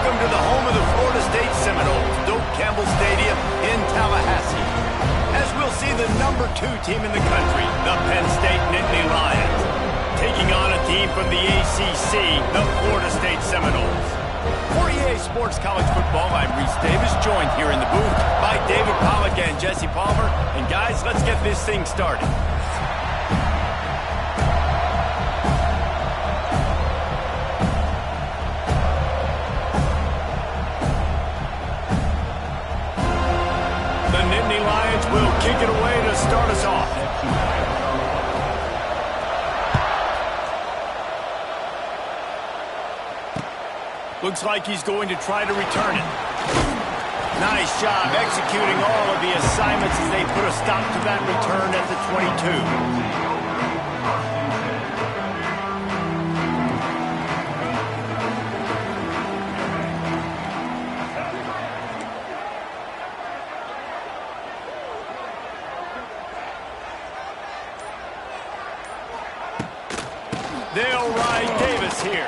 Welcome to the home of the Florida State Seminoles, Doak Campbell Stadium in Tallahassee. As we'll see the number 2 team in the country, the Penn State Nittany Lions, taking on a team from the ACC, the Florida State Seminoles. For EA Sports College Football, I'm Reese Davis, joined here in the booth by David Pollack and Jesse Palmer. And guys, let's get this thing started. The Nittany Lions will kick it away to start us off. Looks like he's going to try to return it. Nice job executing all of the assignments as they put a stop to that return at the 22. They'll ride Davis here.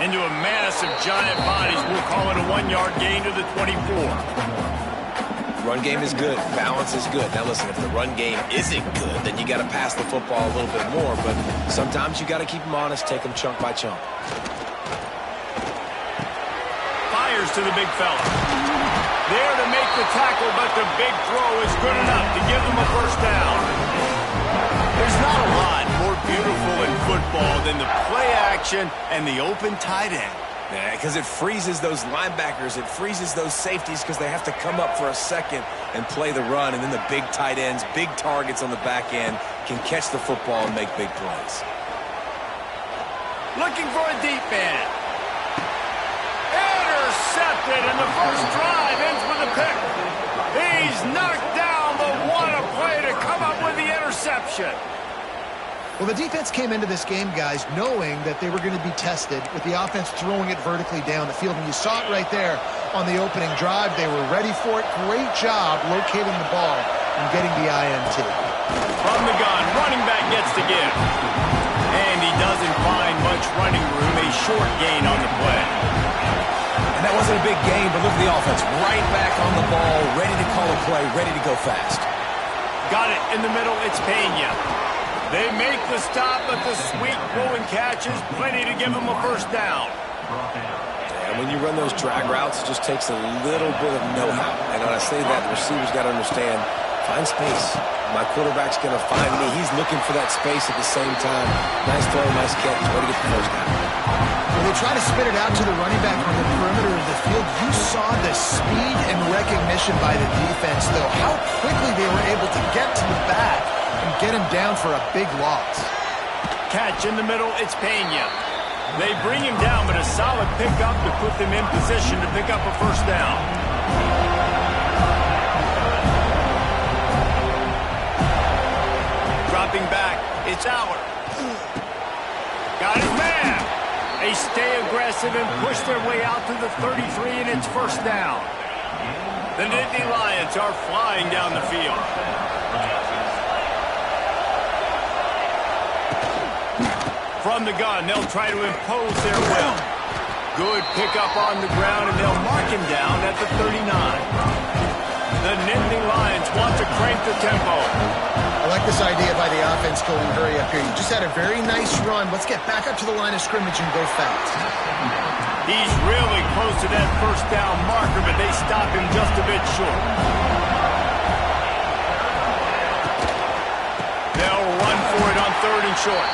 Into a mass of giant bodies. We'll call it a 1-yard gain to the 24. Run game is good. Balance is good. Now listen, if the run game isn't good, then you got to pass the football a little bit more. But sometimes you got to keep them honest, take them chunk by chunk. Fires to the big fella. There to make the tackle, but the big throw is good enough to give them a first down. There's not a lot more beautiful in football than the play action and the open tight end. Yeah, because it freezes those linebackers. It freezes those safeties because they have to come up for a second and play the run. And then the big tight ends, big targets on the back end can catch the football and make big plays. Looking for a deep man. Intercepted, and the first drive ends with a pick. He's knocked down, but what a play to come up with the interception. Well, the defense came into this game, guys, knowing that they were going to be tested with the offense throwing it vertically down the field. And you saw it right there on the opening drive. They were ready for it. Great job locating the ball and getting the INT. From the gun, running back gets to give. And he doesn't find much running room. A short gain on the play. And that wasn't a big gain, but look at the offense. Right back on the ball, ready to call a play, ready to go fast. Got it in the middle. It's Pena. They make the stop, but the sweet throw and catch is plenty to give them a first down. And when you run those drag routes, it just takes a little bit of know-how. And when I say that, the receiver's got to understand, find space. My quarterback's going to find me. He's looking for that space at the same time. Nice throw, nice catch. Way to get the first down. When they try to spit it out to the running back on the perimeter of the field, you saw the speed and recognition by the defense, though. How quickly they were able to get to the back and get him down for a big loss. Catch in the middle, it's Pena. They bring him down, but a solid pickup to put them in position to pick up a first down. Dropping back, it's Aller. Got his man. They stay aggressive and push their way out to the 33, and it's first down. The Nittany Lions are flying down the field. From the gun, they'll try to impose their will. Good pickup on the ground, and they'll mark him down at the 39. The Nittany Lions want to crank the tempo. I like this idea by the offense going hurry up here. You just had a very nice run. Let's get back up to the line of scrimmage and go fast. He's really close to that first down marker, but they stop him just a bit short. They'll run for it on 3rd and short.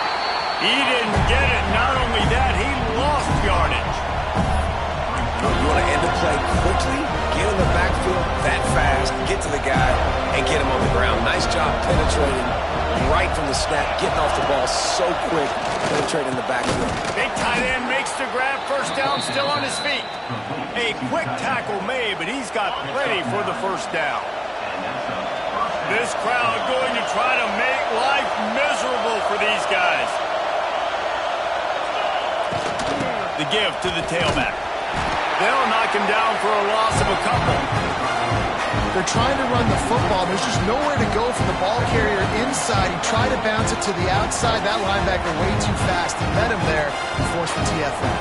He didn't get it. Not only that, he lost yardage. You want to end the play quickly, get in the backfield that fast, get to the guy, and get him on the ground. Nice job penetrating right from the snap, getting off the ball so quick, penetrating the backfield. Big tight end makes the grab. First down, still on his feet. A quick tackle made, but he's got plenty for the first down. This crowd going to try to make life miserable for these guys. The give to the tailback. They'll knock him down for a loss of a couple. They're trying to run the football. There's just nowhere to go for the ball carrier inside. He tried to bounce it to the outside. That linebacker way too fast. He met him there and forced the TFL.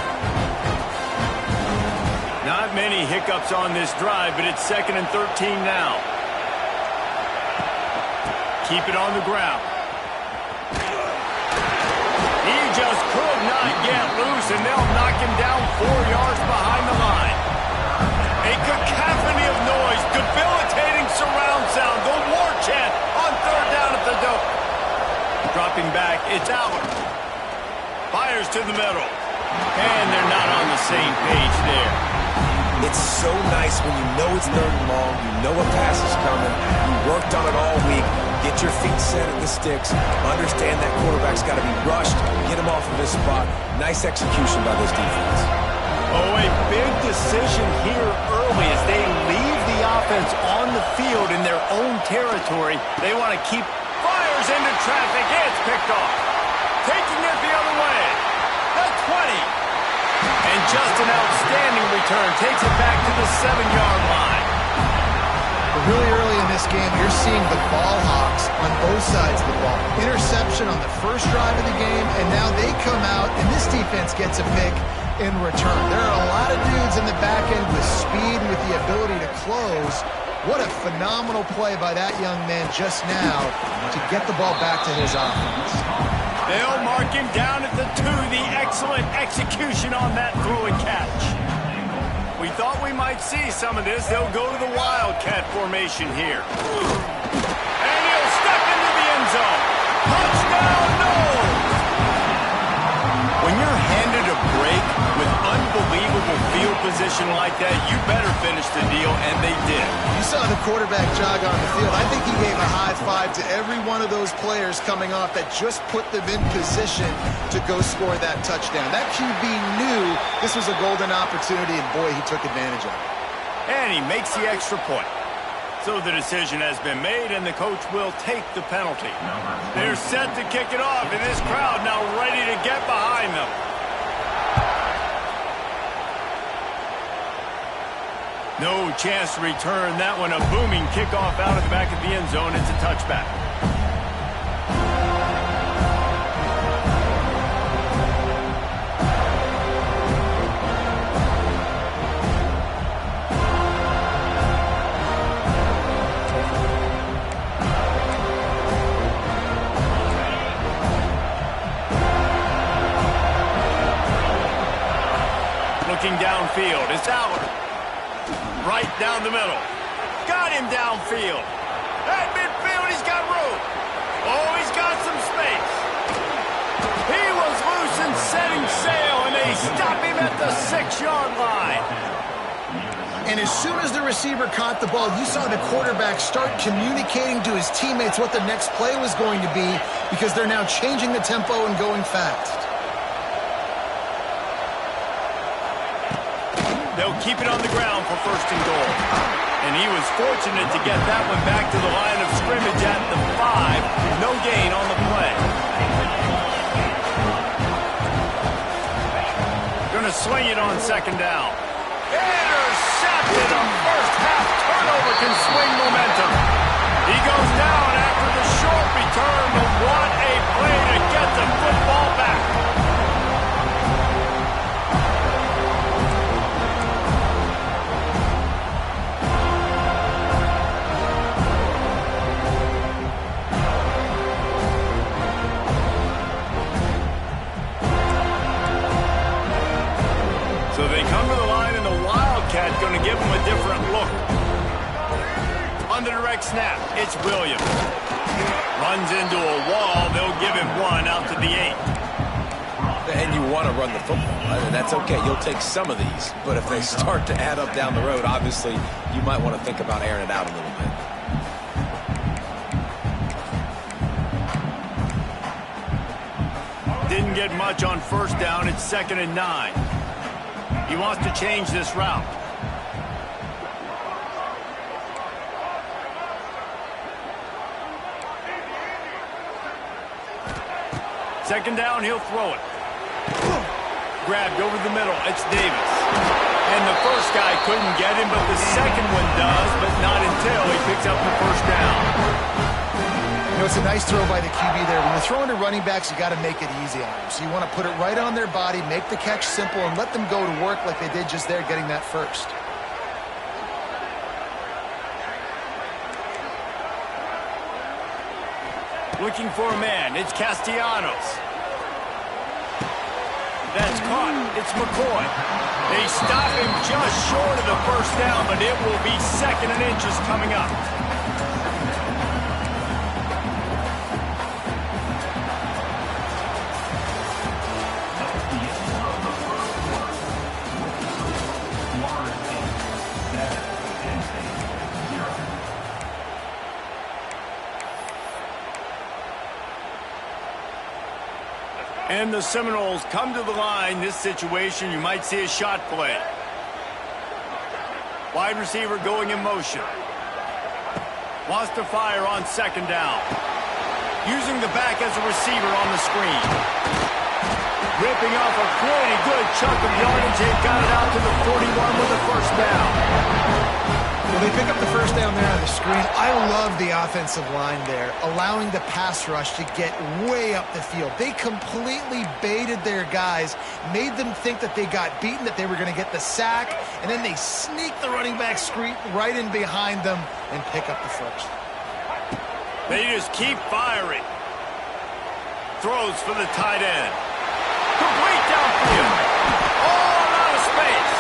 Not many hiccups on this drive, but it's 2nd and 13 now. Keep it on the ground. He just could not get loose, and they'll knock him down 4 yards behind the line. A cacophony of noise, debilitating surround sound, the war chant on 3rd down at the dope. Dropping back, it's out. Fires to the middle. And they're not on the same page there. It's so nice when you know it's 3rd and long, you know a pass is coming, you worked on it all week, get your feet set at the sticks, understand that quarterback's got to be rushed, get him off of his spot. Nice execution by this defense. Oh, a big decision here early as they leave the offense on the field in their own territory. They want to keep fires into traffic. It's picked off. Taking it the other way. The 20. And just an outstanding return. Takes it back to the 7-yard line. Really early in this game, you're seeing the ball hawks on both sides of the ball. Interception on the first drive of the game, and now they come out, and this defense gets a pick in return. There are a lot of dudes in the back end with speed and with the ability to close. What a phenomenal play by that young man just now to get the ball back to his offense. They'll mark him down at the 2. The excellent execution on that throw and catch. We thought we might see some of this. They'll go to the Wildcat formation here. And he'll step into the end zone. Touchdown, no! When you're handed a break with unbelievable field position like that, you better finish the deal, and they did. You saw the quarterback jog on the field. I think he gave a high five to every one of those players coming off that just put them in position to go score that touchdown. That QB knew this was a golden opportunity, and boy, he took advantage of it. And he makes the extra point. So the decision has been made, and the coach will take the penalty. They're set to kick it off, and this crowd now ready to get behind them. No chance to return that one. A booming kickoff out of the back of the end zone. It's a touchback. Looking downfield, it's out. Right down the middle. Got him downfield. At midfield, he's got room. Oh, he's got some space. He was loose and setting sail, and they stop him at the 6-yard line. And as soon as the receiver caught the ball, you saw the quarterback start communicating to his teammates what the next play was going to be because they're now changing the tempo and going fast. They'll keep it on the ground for 1st and goal. And he was fortunate to get that one back to the line of scrimmage at the 5. No gain on the play. Gonna swing it on 2nd down. Intercepted. A first-half turnover can swing momentum. He goes down after the short return, but what a play to get the football back. So they come to the line, and the Wildcat going to give them a different look. On the direct snap, it's Williams. Runs into a wall. They'll give him 1 out to the 8. And you want to run the football. And that's okay. You'll take some of these. But if they start to add up down the road, obviously, you might want to think about airing it out a little bit. Didn't get much on 1st down. It's 2nd and 9. He wants to change this route. Second down, he'll throw it. Grabbed over the middle. It's Davis. And the first guy couldn't get him, but the second one does, but not until he picks up the 1st down. You know, it's a nice throw by the QB there. When you're throwing to running backs, you got to make it easy on them. So you want to put it right on their body, make the catch simple, and let them go to work like they did just there, getting that first. Looking for a man. It's Castellanos. That's caught. It's McCoy. They stop him just short of the first down, but it will be 2nd and inches coming up. And the Seminoles come to the line. This situation, you might see a shot play. Wide receiver going in motion. Wants to fire on 2nd down. Using the back as a receiver on the screen. Ripping off a pretty good chunk of yardage. They've got it out to the 41 with the first down. Well, they pick up the first down there on the screen. I love the offensive line there, allowing the pass rush to get way up the field. They completely baited their guys, made them think that they got beaten, that they were going to get the sack, and then they sneak the running back screen right in behind them and pick up the first. They just keep firing. Throws for the tight end. Complete downfield. All out of space.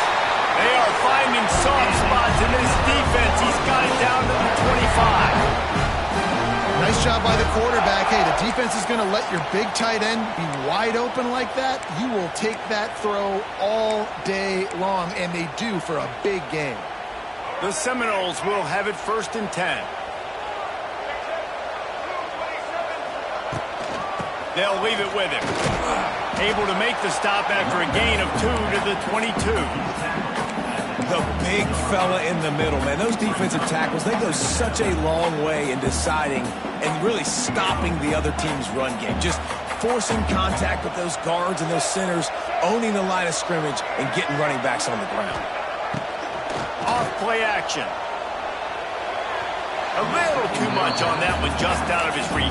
They are finding soft spots in this defense. He's got it down to the 25. Nice job by the quarterback. Hey, the defense is going to let your big tight end be wide open like that. You will take that throw all day long, and they do for a big game. The Seminoles will have it 1st and 10. They'll leave it with him. Able to make the stop after a gain of 2 to the 22. The big fella in the middle, man. Those defensive tackles, they go such a long way in deciding and really stopping the other team's run game. Just forcing contact with those guards and those centers, owning the line of scrimmage, and getting running backs on the ground. Off play action. A little too much on that one, just out of his reach.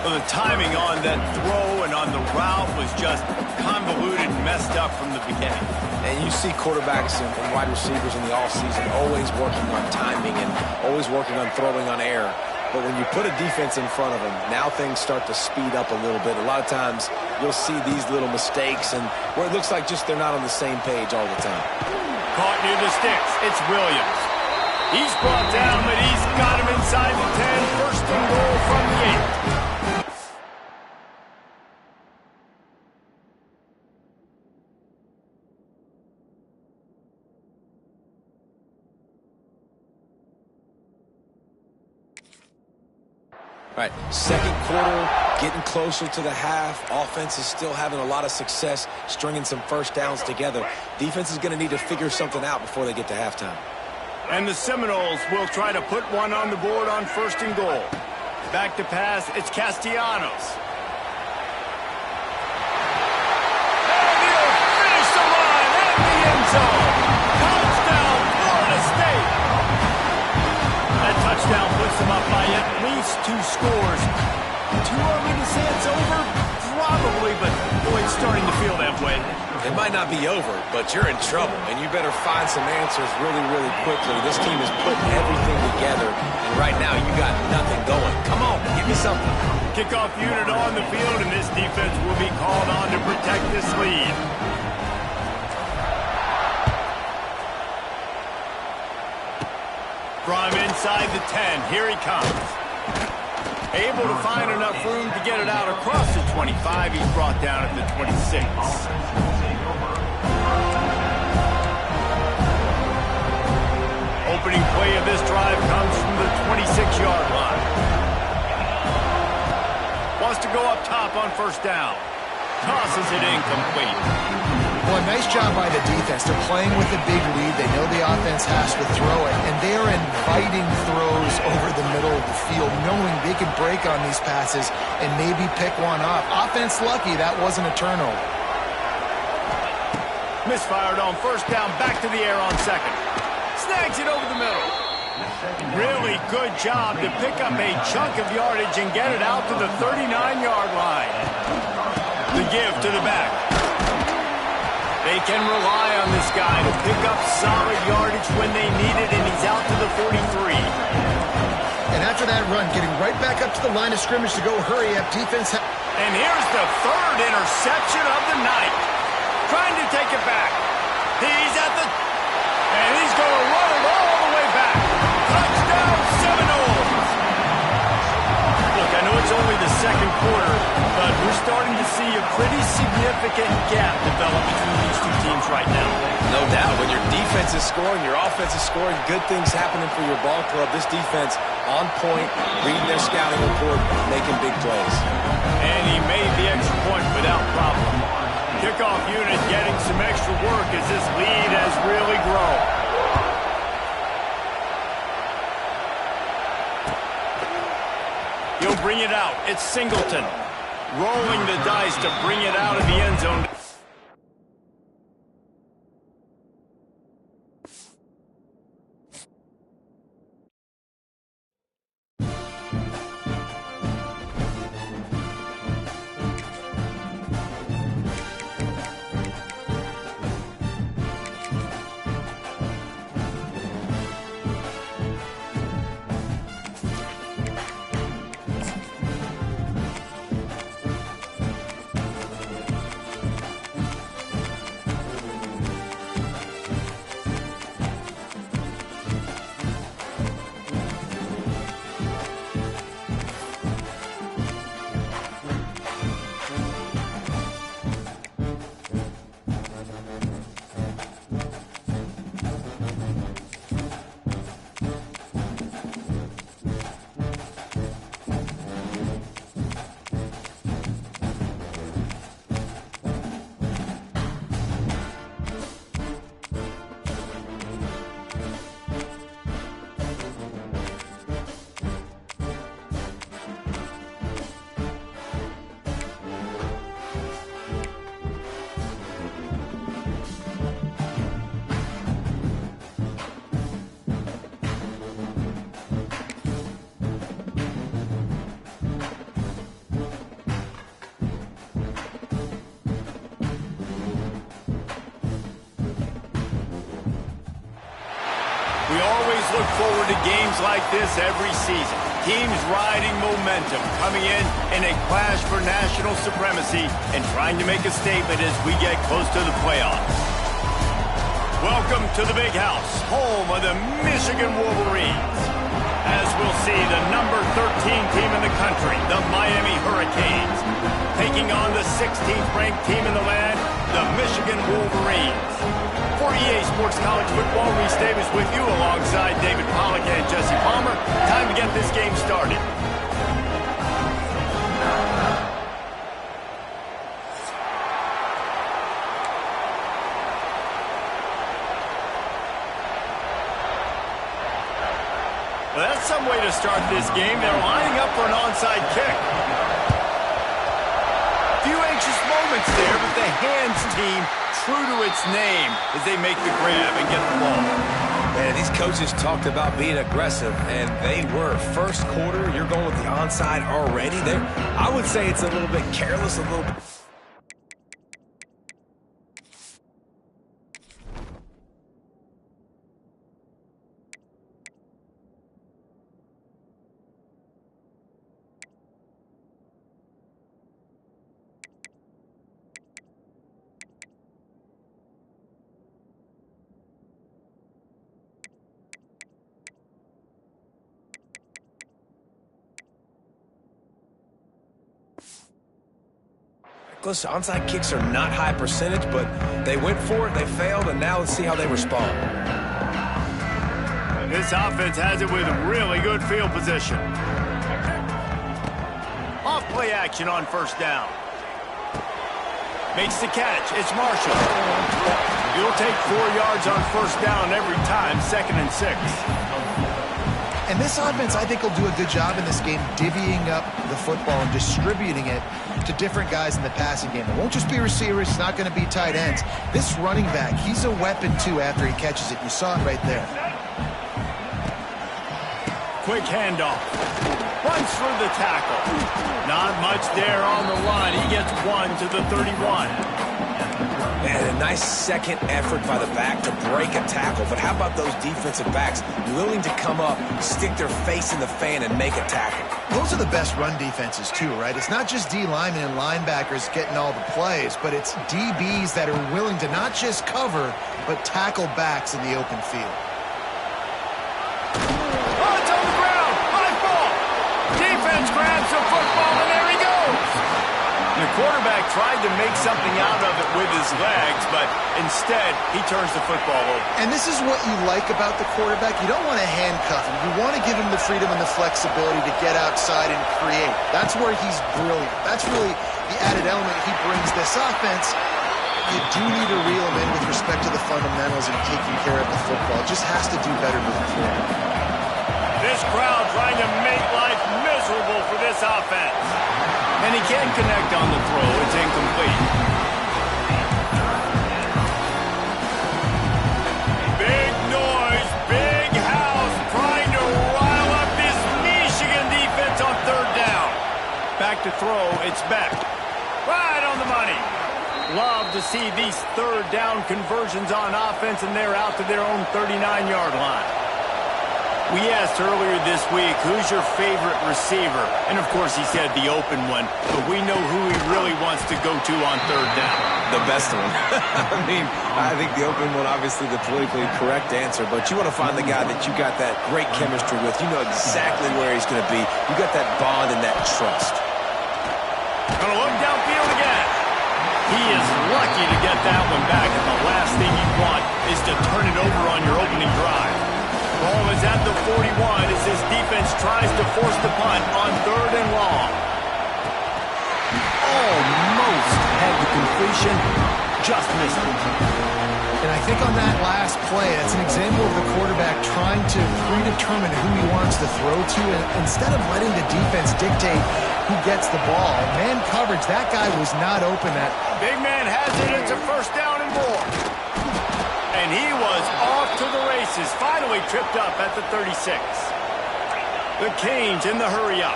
So the timing on that throw and on the route was just convoluted, messed up from the beginning. And you see quarterbacks and wide receivers in the offseason always working on timing and always working on throwing on air. But when you put a defense in front of them, now things start to speed up a little bit. A lot of times you'll see these little mistakes and where it looks like just they're not on the same page all the time. Caught near the sticks. It's Williams. He's brought down, but he's got him inside the 10. 1st and goal from the 8. All right, 2nd quarter, getting closer to the half. Offense is still having a lot of success stringing some first downs together. Defense is going to need to figure something out before they get to halftime. And the Seminoles will try to put one on the board on 1st and goal. Back to pass, it's Castellanos. And he'll finish the line at the end zone. Touchdown, Florida State. That touchdown puts them up by at least 2 scores. Too early to say it's over? Probably, but boy, it's starting to feel that way. It might not be over, but you're in trouble, and you better find some answers really, really quickly. This team is putting everything together, and right now you got nothing going. Come on, give me something. Kickoff unit on the field, and this defense will be called on to protect this lead. From inside the 10, here he comes. Able to find enough room to get it out across the 25. He's brought down at the 26. Opening play of this drive comes from the 26-yard line. Wants to go up top on 1st down. Tosses it incomplete. Well, nice job by the defense. They're playing with a big lead. They know the offense has to throw it, and they are inviting throws over the middle of the field, knowing they can break on these passes and maybe pick one off. Offense lucky that wasn't a turnover. Misfired on 1st down, back to the air on 2nd. Snags it over the middle. Really good job to pick up a chunk of yardage and get it out to the 39-yard line. The give to the back. They can rely on this guy to pick up solid yardage when they need it, and he's out to the 43. And after that run, getting right back up to the line of scrimmage to go hurry up defense. And here's the third interception of the night. Trying to take it back. He's at the... And he's going to run it all the way back. Touchdown Seminoles! Look, I know it's only the second quarter, but we're starting to see a pretty significant gap develop between these two teams right now. No doubt. When your defense is scoring, your offense is scoring, good things happening for your ball club. This defense on point, reading their scouting report, making big plays. And he made the extra point without problem. Kickoff unit getting some extra work as this lead has really grown. He'll bring it out. It's Singleton. Rolling the dice to bring it out of the end zone. We always look forward to games like this every season. Teams riding momentum, coming in a clash for national supremacy and trying to make a statement as we get close to the playoffs. Welcome to the Big House, home of the Michigan Wolverines. As we'll see, the number 13 team in the country, the Miami Hurricanes, taking on the 16th ranked team in the land, the Michigan Wolverines. For EA Sports College Football, Reese Davis with you alongside David Pollack and Jesse Palmer. Time to get this game started. Well, that's some way to start this game. They're lining up for an onside kick. Few anxious moments there, but the hands team true to its name as they make the grab and get the ball. Man, these coaches talked about being aggressive, and they were. First quarter, you're going with the onside already. I would say it's a little bit careless, a little bit. Listen, onside kicks are not high percentage, but they went for it, they failed, and now let's see how they respond. This offense has it with really good field position. Off play action on first down. Makes the catch. It's Marshall. You'll take 4 yards on first down every time, 2nd and 6. And this offense, I think, will do a good job in this game divvying up the football and distributing it to different guys in the passing game. It won't just be receivers. It's not going to be tight ends. This running back, he's a weapon, too, after he catches it. You saw it right there. quick handoff. Runs through the tackle. Not much there on the line. He gets 1 to the 31. And a nice second effort by the back to break a tackle. But how about those defensive backs willing to come up, stick their face in the fan, and make a tackle? Those are the best run defenses, too, right? It's not just D linemen and linebackers getting all the plays, but it's DBs that are willing to not just cover, but tackle backs in the open field. Oh, it's on the ground. High ball. Defense grabs the football, and there he goes. The quarterback tried to make something out of it with his legs, but instead, he turns the football over. And this is what you like about the quarterback. You don't want to handcuff him. You want to give him the freedom and the flexibility to get outside and create. That's where he's brilliant. That's really the added element he brings this offense. You do need to reel him in with respect to the fundamentals and taking care of the football. Just has to do better moving forward. This crowd trying to make life miserable for this offense. And he can't connect on the throw. It's incomplete. Big noise, big house, trying to rile up this Michigan defense on third down. Back to throw, it's Beck. Right on the money. Love to see these third down conversions on offense, and they're out to their own 39-yard line. We asked earlier this week, who's your favorite receiver? And, of course, he said the open one. But we know who he really wants to go to on third down. The best one. I think the open one, obviously the politically correct answer, but you want to find the guy that you got that great chemistry with. You know exactly where he's going to be. You got that bond and that trust. Going to look downfield again. He is lucky to get that one back, and the last thing you want is to turn it over on your opening drive. Ball is at the 41 as his defense tries to force the punt on third and long. Almost had the completion, just missed it. And I think on that last play, it's an example of the quarterback trying to predetermine who he wants to throw to, and instead of letting the defense dictate who gets the ball. Man coverage, that guy was not open. That big man has it. It's a first down and more. And he was off to the races, finally tripped up at the 36. The Canes in the hurry-up.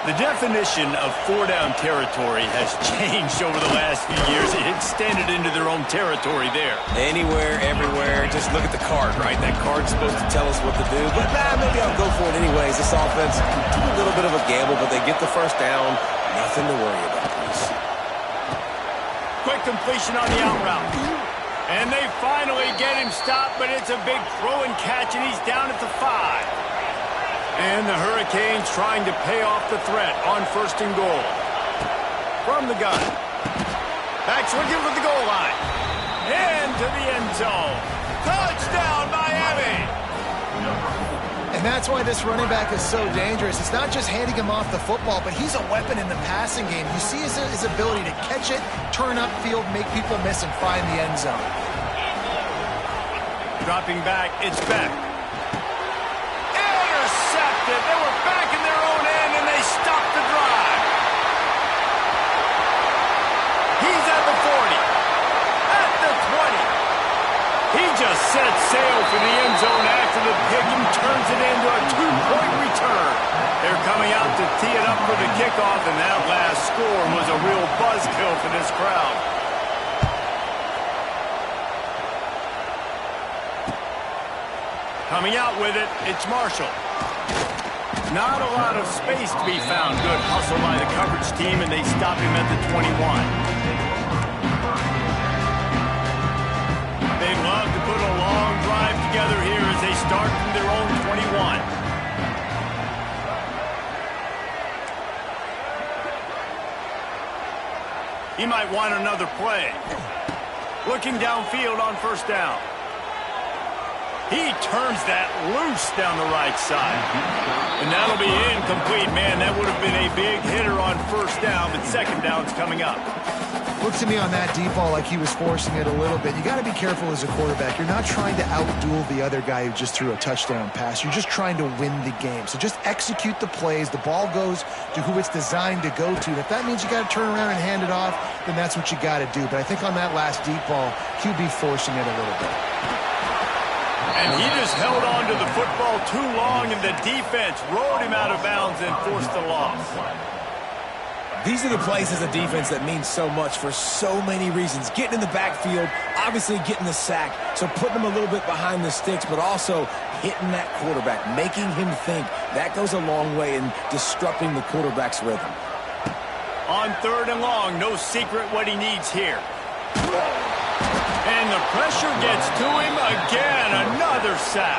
The definition of four-down territory has changed over the last few years. It extended into their own territory there. Anywhere, everywhere, just look at the card, right? That card's supposed to tell us what to do, but maybe I'll go for it anyways. This offense took a little bit of a gamble, but they get the first down. Nothing to worry about, please. Quick completion on the out route. And they finally get him stopped, but it's a big throw and catch, and he's down at the 5. And the Hurricanes trying to pay off the threat on first and goal. From the gun. Backs looking for the goal line. Into the end zone. Touchdown, Miami! And that's why this running back is so dangerous. It's not just handing him off the football, but he's a weapon in the passing game. You see his ability to catch it, turn upfield, make people miss, and find the end zone. Dropping back, it's Beck. Intercepted. They were back in their own end, and they stopped the drive. He's at the 40. At the 20. He just set sail for the end zone after the pick and turns it into a 2-point return. They're coming out to tee it up for the kickoff, and that last score was a real buzzkill for this crowd. Coming out with it, it's Marshall. Not a lot of space to be found. Good hustle by the coverage team, and they stop him at the 21. They'd love to put a long drive together here as they start from their own 21. He might want another play. Looking downfield on first down. He turns that loose down the right side. And that'll be incomplete. Man, that would have been a big hitter on first down, but second down's coming up. Looked to me on that deep ball like he was forcing it a little bit. You got to be careful as a quarterback. You're not trying to outduel the other guy who just threw a touchdown pass. You're just trying to win the game. So just execute the plays. The ball goes to who it's designed to go to. And if that means you got to turn around and hand it off, then that's what you got to do. But I think on that last deep ball, QB forcing it a little bit. And he just held on to the football too long, and the defense rolled him out of bounds and forced the loss. These are the plays as a defense that mean so much for so many reasons. Getting in the backfield, obviously getting the sack, so putting them a little bit behind the sticks, but also hitting that quarterback, making him think. That goes a long way in disrupting the quarterback's rhythm. On 3rd and long, no secret what he needs here. And the pressure gets to him again. Another sack.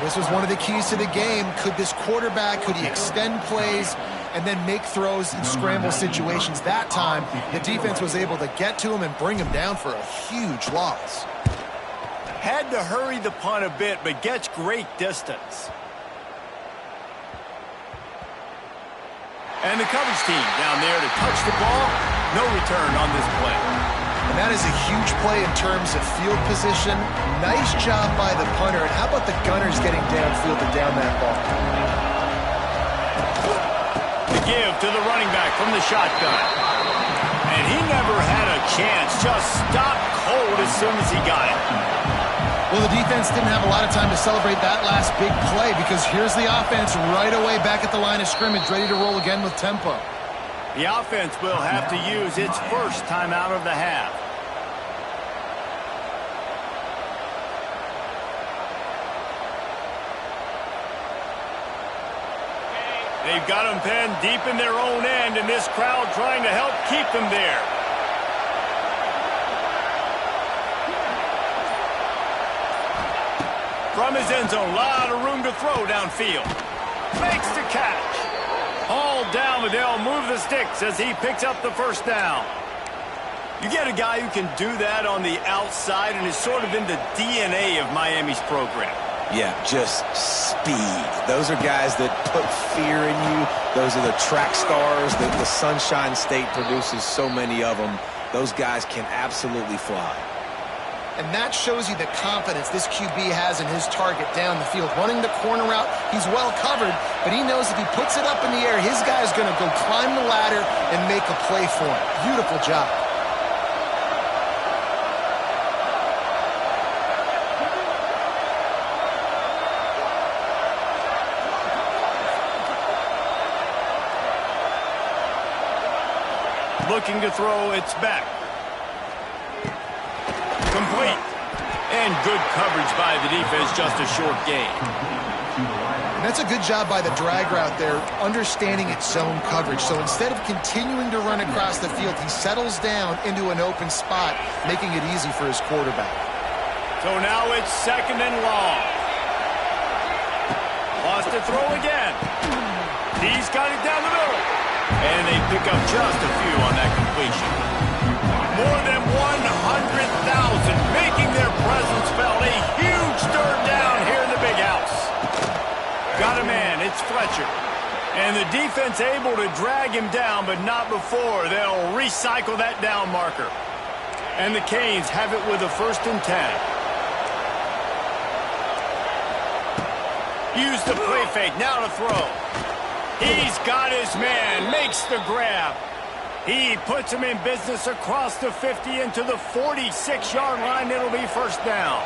This was one of the keys to the game. Could this quarterback, could he extend plays and then make throws in scramble situations? That time, the defense was able to get to him and bring him down for a huge loss. Had to hurry the punt a bit, but gets great distance. And the coverage team down there to touch the ball. No return on this play. And that is a huge play in terms of field position. Nice job by the punter. And how about the gunners getting downfield to down that ball? The give to the running back from the shotgun. And he never had a chance. Just stopped cold as soon as he got it. Well, the defense didn't have a lot of time to celebrate that last big play because here's the offense right away back at the line of scrimmage, ready to roll again with tempo. The offense will have to use its first timeout of the half. They've got them pinned deep in their own end, and this crowd trying to help keep them there. From his end zone, a lot of room to throw downfield. Makes the catch. Hauled down, but they'll move the sticks as he picks up the first down. You get a guy who can do that on the outside, and is sort of in the DNA of Miami's program. Yeah, just speed. Those are guys that put fear in you. Those are the track stars that the Sunshine State produces so many of them. Those guys can absolutely fly. And that shows you the confidence this QB has in his target down the field. Running the corner route, he's well covered, but he knows if he puts it up in the air, his guy is going to go climb the ladder and make a play for him. Beautiful job. Looking to throw, it's back. Complete. And good coverage by the defense, just a short gain. And that's a good job by the drag route there, understanding its zone coverage. So instead of continuing to run across the field, he settles down into an open spot, making it easy for his quarterback. So now it's 2nd and long. Wants to throw again. He's got it down the middle. And they pick up just a few on that completion. More than 100,000 making their presence felt. A huge third down here in the big house. Got a man, it's Fletcher. And the defense able to drag him down, but not before. They'll recycle that down marker. And the Canes have it with a 1st and 10. Use the play fake, now to throw. He's got his man, makes the grab. He puts him in business across the 50 into the 46-yard line. It'll be 1st down.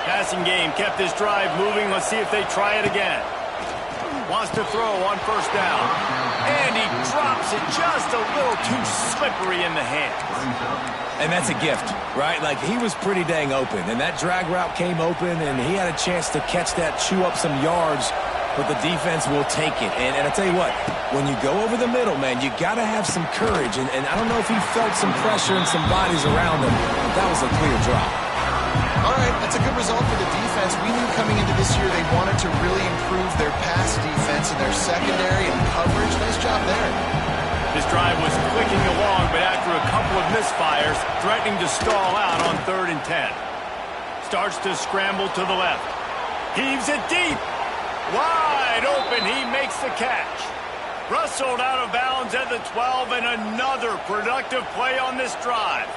Passing game kept this drive moving. Let's see if they try it again. Wants to throw on 1st down. And he drops it just a little too slippery in the hands. And that's a gift, right? Like, he was pretty dang open, and that drag route came open, and he had a chance to catch that, chew up some yards, but the defense will take it. And I tell you what, when you go over the middle, man, you got to have some courage. And I don't know if he felt some pressure and some bodies around him. That was a clear drop. All right, that's a good result for the defense. We knew coming into this year they wanted to really improve their pass defense and their secondary and coverage. Nice job there. This drive was clicking along, but after a couple of misfires, threatening to stall out on 3rd and 10. Starts to scramble to the left. Heaves it deep. Wide open, he makes the catch. Rustled out of bounds at the 12, and another productive play on this drive.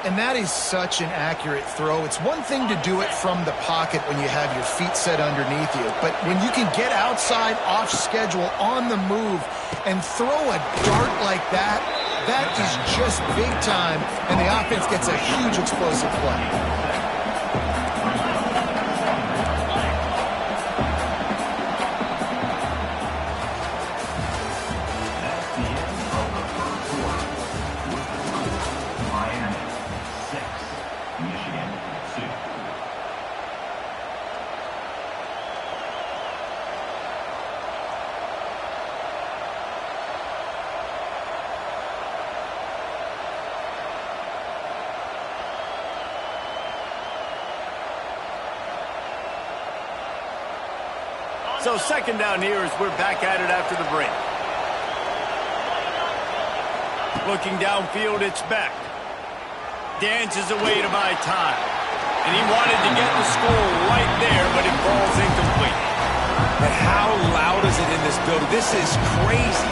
And that is such an accurate throw. It's one thing to do it from the pocket when you have your feet set underneath you, but when you can get outside, off schedule, on the move, and throw a dart like that, that is just big time, and the offense gets a huge explosive play. So second down here as we're back at it after the break. Looking downfield, it's Beck. Dances away to buy time. And he wanted to get the score right there, but it falls incomplete. But how loud is it in this building? This is crazy.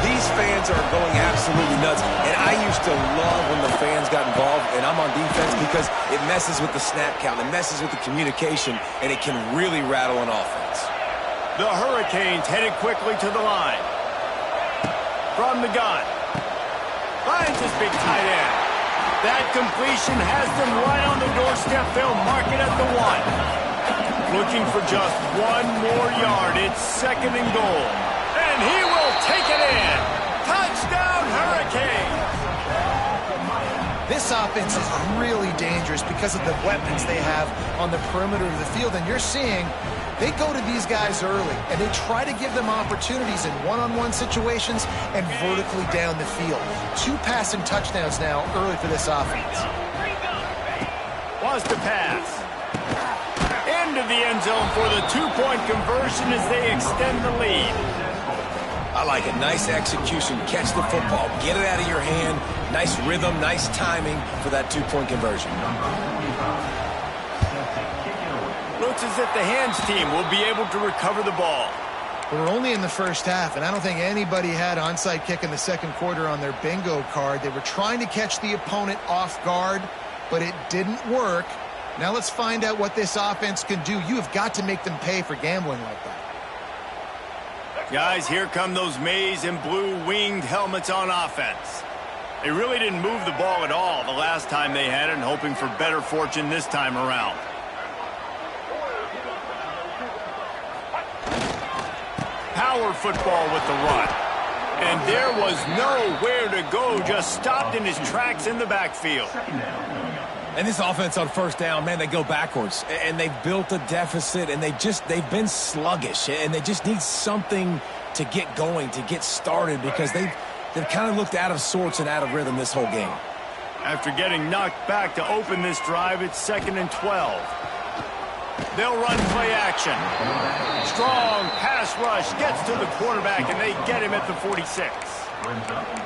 These fans are going absolutely nuts. And I used to love when the fans got involved, and I'm on defense, because it messes with the snap count, it messes with the communication, and it can really rattle an offense. The Hurricanes headed quickly to the line. From the gun. Finds his big tight end. That completion has them right on the doorstep. They'll mark it at the 1. Looking for just one more yard. It's second and goal. And he will take it in. Touchdown, Hurricanes! This offense is really dangerous because of the weapons they have on the perimeter of the field. And you're seeing they go to these guys early, and they try to give them opportunities in one-on-one situations and vertically down the field. 2 passing touchdowns now early for this offense. Wants to pass. Into the end zone for the 2-point conversion as they extend the lead. I like it. Nice execution. Catch the football. Get it out of your hand. Nice rhythm, nice timing for that 2-point conversion. Looks as if the hands team will be able to recover the ball. We're only in the first half, and I don't think anybody had onside kick in the second quarter on their bingo card. They were trying to catch the opponent off guard, but it didn't work. Now let's find out what this offense can do. You have got to make them pay for gambling like that. Guys, here come those maize and blue winged helmets on offense. They really didn't move the ball at all the last time they had it, and hoping for better fortune this time around. Power football with the run. And there was nowhere to go, just stopped in his tracks in the backfield. And this offense on first down, man, they go backwards. And they've built a deficit, and they've been sluggish. And they just need something to get going, to get started, because they've kind of looked out of sorts and out of rhythm this whole game. After getting knocked back to open this drive, it's 2nd and 12. They'll run play action. Strong pass rush gets to the quarterback, and they get him at the 46.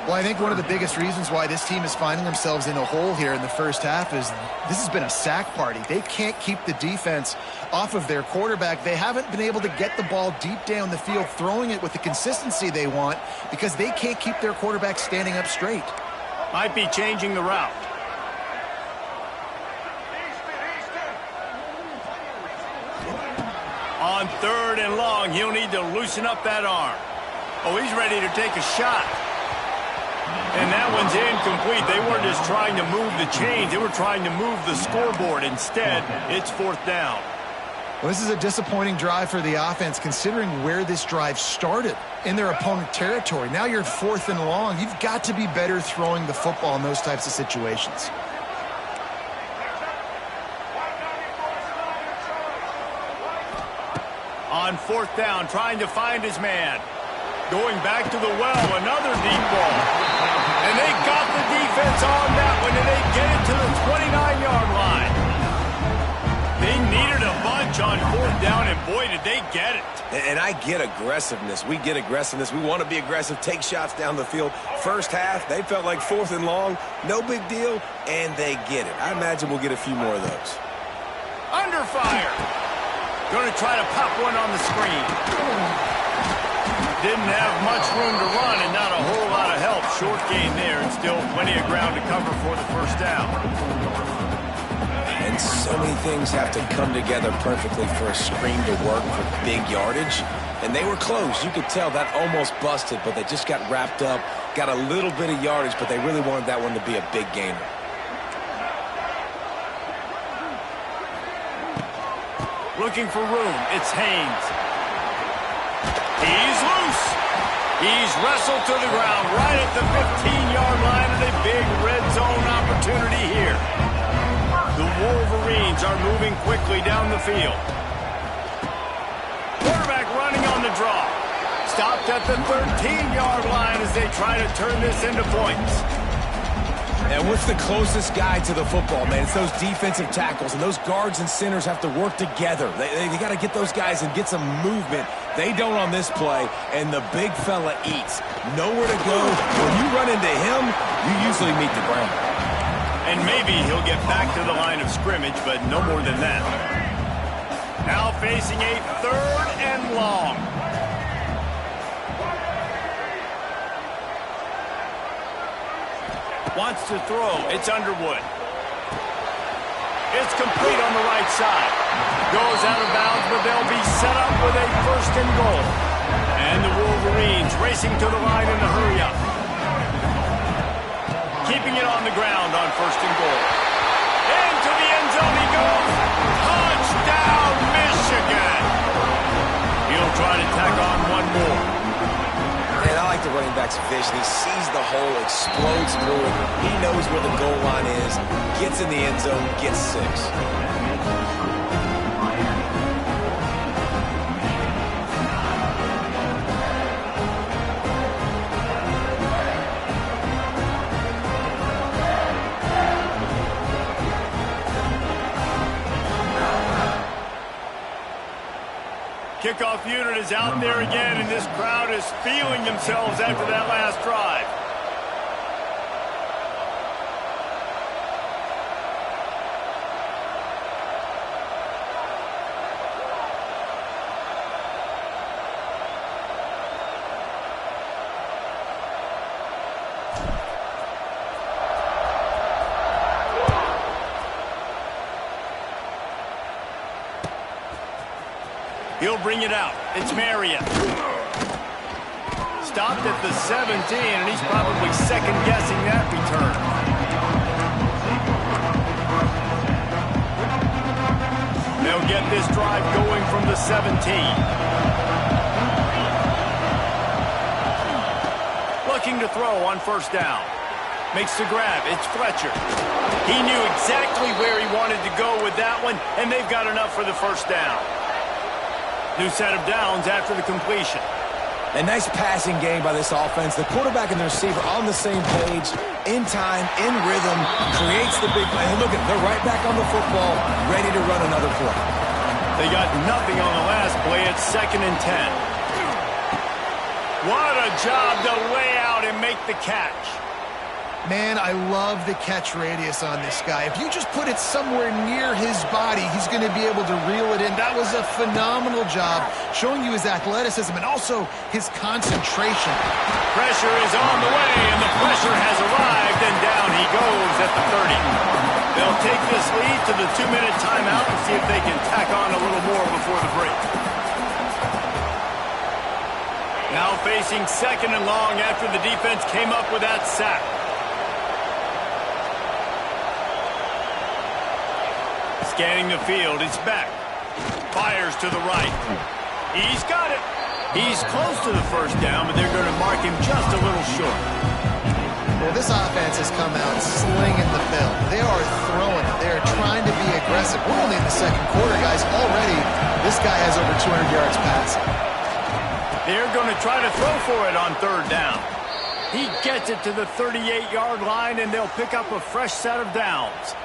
Well, I think one of the biggest reasons why this team is finding themselves in a hole here in the first half is this has been a sack party. They can't keep the defense off of their quarterback. They haven't been able to get the ball deep down the field, throwing it with the consistency they want, because they can't keep their quarterback standing up straight. Might be changing the route. On 3rd and long, he'll need to loosen up that arm. Oh, he's ready to take a shot. And that one's incomplete. They weren't just trying to move the chains. They were trying to move the scoreboard. Instead, it's 4th down. Well, this is a disappointing drive for the offense, considering where this drive started in their opponent territory. Now you're 4th and long. You've got to be better throwing the football in those types of situations. On 4th down, trying to find his man. Going back to the well, another deep ball. And they got the defense on that one, and they get it to the 29-yard line. They needed a bunch on 4th down, and boy, did they get it. And I get aggressiveness. We get aggressiveness. We want to be aggressive, take shots down the field. First half, they felt like 4th and long. No big deal, and they get it. I imagine we'll get a few more of those. Under fire. Going to try to pop one on the screen. Didn't have much room to run and not a whole lot of help. Short gain there, and still plenty of ground to cover for the first down. And so many things have to come together perfectly for a screen to work for big yardage. And they were close. You could tell that almost busted, but they just got wrapped up, got a little bit of yardage, but they really wanted that one to be a big gainer. Looking for room. It's Haynes. He's loose. He's wrestled to the ground right at the 15-yard line, and a big red zone opportunity here. The Wolverines are moving quickly down the field. Quarterback running on the draw. Stopped at the 13-yard line as they try to turn this into points. And what's the closest guy to the football, man? It's those defensive tackles, and those guards and centers have to work together. They got to get those guys and get some movement. They don't on this play, and the big fella eats. Nowhere to go. When you run into him, you usually meet the ground. And maybe he'll get back to the line of scrimmage, but no more than that. Now facing a 3rd and long. Wants to throw. It's Underwood. It's complete on the right side. Goes out of bounds, but they'll be set up with a 1st and goal. And the Wolverines racing to the line in a hurry-up. Keeping it on the ground on 1st and goal. Into the end zone he goes. Touchdown, Michigan. He'll try to tack on one more. And I like the running back's vision. He sees the hole, explodes through it. He knows where the goal line is, gets in the end zone, gets 6. Kickoff unit is out there again, and this crowd is feeling themselves after that last drive. He'll bring it out. It's Marion. Stopped at the 17, and he's probably second-guessing that return. They'll get this drive going from the 17. Looking to throw on 1st down. Makes the grab. It's Fletcher. He knew exactly where he wanted to go with that one, and they've got enough for the 1st down. New set of downs after the completion. A nice passing game by this offense. The quarterback and the receiver on the same page, in time, in rhythm, creates the big play. And look at, they're right back on the football, ready to run another play. They got nothing on the last play. It's 2nd and 10. What a job to lay out and make the catch. Man, I love the catch radius on this guy. If you just put it somewhere near his body, he's going to be able to reel it in. That was a phenomenal job, showing you his athleticism and also his concentration. Pressure is on the way, and the pressure has arrived, and down he goes at the 30. They'll take this lead to the 2-minute timeout and see if they can tack on a little more before the break. Now facing 2nd and long after the defense came up with that sack. Scanning the field, it's back. Fires to the right. He's got it. He's close to the 1st down, but they're going to mark him just a little short. Well, this offense has come out slinging the film. They are throwing it. They are trying to be aggressive. We're only in the 2nd quarter, guys. Already, this guy has over 200 yards passing. They're going to try to throw for it on 3rd down. He gets it to the 38-yard line, and they'll pick up a fresh set of downs.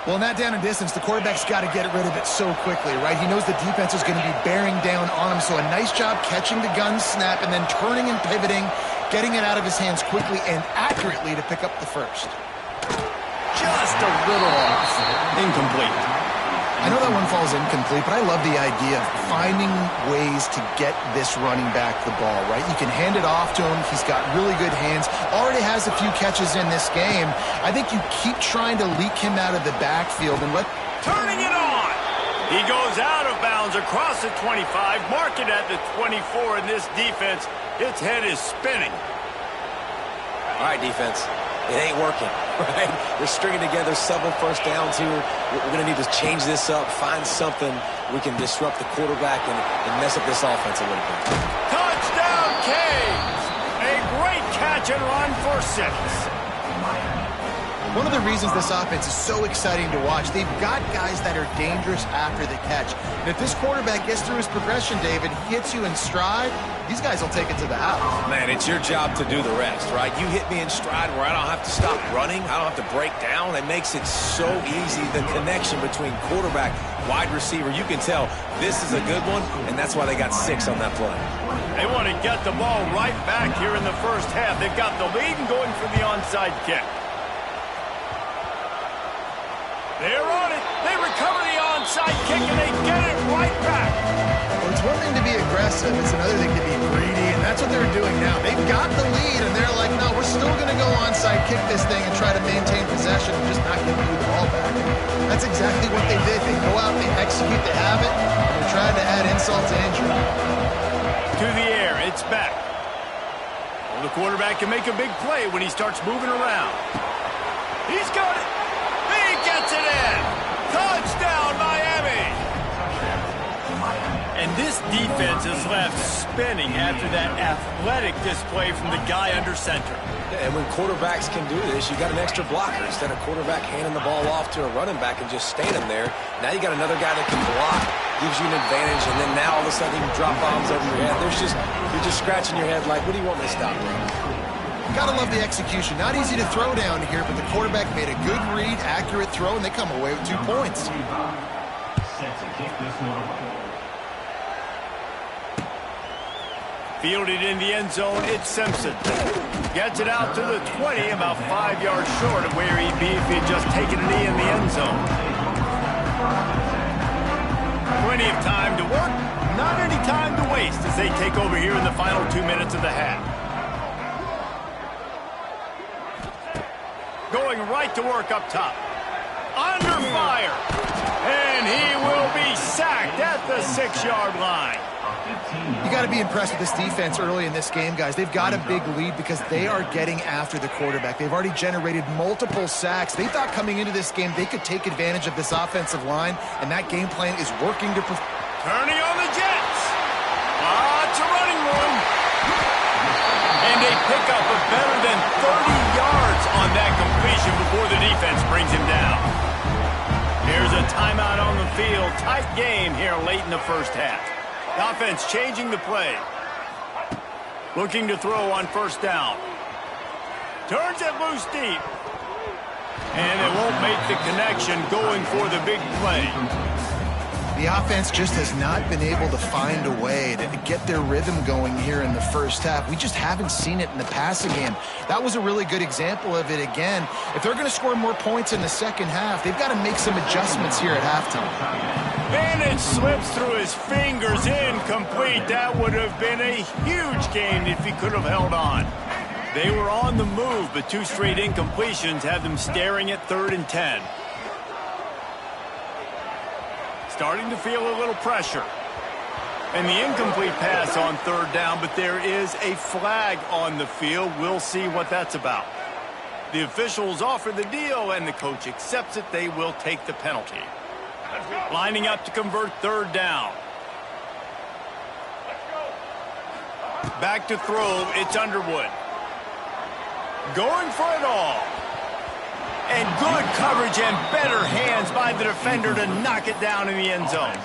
Well, in that down and distance, the quarterback's got to get rid of it so quickly, right? He knows the defense is going to be bearing down on him, so a nice job catching the gun snap and then turning and pivoting, getting it out of his hands quickly and accurately to pick up the 1st. Just a little off. Incomplete. I know that one falls incomplete, but I love the idea of finding ways to get this running back the ball, right? You can hand it off to him. He's got really good hands. Already has a few catches in this game. I think you keep trying to leak him out of the backfield and let... Turning it on! He goes out of bounds across the 25, mark it at the 24, and this defense, its head is spinning. All right, defense. It ain't working, right? We're stringing together several 1st downs here. We're going to need to change this up, find something we can disrupt the quarterback and mess up this offense a little bit. Touchdown, Caves! A great catch and run for 6. One of the reasons this offense is so exciting to watch, they've got guys that are dangerous after the catch. And if this quarterback gets through his progression, David, hits you in stride, these guys will take it to the house. Man, it's your job to do the rest, right? You hit me in stride where I don't have to stop running. I don't have to break down. It makes it so easy, the connection between quarterback, wide receiver. You can tell this is a good one, and that's why they got 6 on that play. They want to get the ball right back here in the first half. They've got the lead and going for the onside kick. They're on it. They recover the onside kick, and they get it right back. Well, it's one thing to be aggressive. It's another thing to be greedy, and that's what they're doing now. They've got the lead, and they're like, no, we're still going to go onside kick this thing and try to maintain possession and just not give you the ball back. That's exactly what they did. They go out, they execute, they have it, and they're trying to add insult to injury. To the air, it's back. Well, the quarterback can make a big play when he starts moving around. He's got it. He gets it in. Touchdown, Miami. And this defense is left spinning after that athletic display from the guy under center. And when quarterbacks can do this, you got an extra blocker. Instead of quarterback handing the ball off to a running back and just standing there, now you got another guy that can block, gives you an advantage, and then now all of a sudden you can drop bombs over your head. You're just scratching your head like, what do you want me to stop with? Gotta love the execution. Not easy to throw down here, but the quarterback made a good read, accurate throw, and they come away with 2 points. Fielded in the end zone, it's Simpson. Gets it out to the 20, about 5 yards short of where he'd be if he had just taken a knee in the end zone. Plenty of time to work, not any time to waste as they take over here in the final 2 minutes of the half. Going right to work up top. Under fire. And he will be sacked at the 6-yard line. You got to be impressed with this defense early in this game, guys. They've got a big lead because they are getting after the quarterback. They've already generated multiple sacks. They thought coming into this game they could take advantage of this offensive line, and that game plan is working to... Turning on the Jets. Lots of running room. And they pick up a better than 30 yards on that completion before the defense brings him down. Here's a timeout on the field. Tight game here late in the first half. The offense changing the play. Looking to throw on first down. Turns it loose deep. And it won't make the connection going for the big play. The offense just has not been able to find a way to get their rhythm going here in the first half. We just haven't seen it in the passing game. That was a really good example of it again. If they're going to score more points in the second half, they've got to make some adjustments here at halftime. And it slips through his fingers, incomplete. That would have been a huge gain if he could have held on. They were on the move, but 2 straight incompletions have them staring at 3rd and 10. Starting to feel a little pressure. And the incomplete pass on 3rd down, but there is a flag on the field. We'll see what that's about. The officials offer the deal, and the coach accepts it. They will take the penalty. Lining up to convert 3rd down. Back to throw, it's Underwood. Going for it all. And good coverage and better hands by the defender to knock it down in the end zone.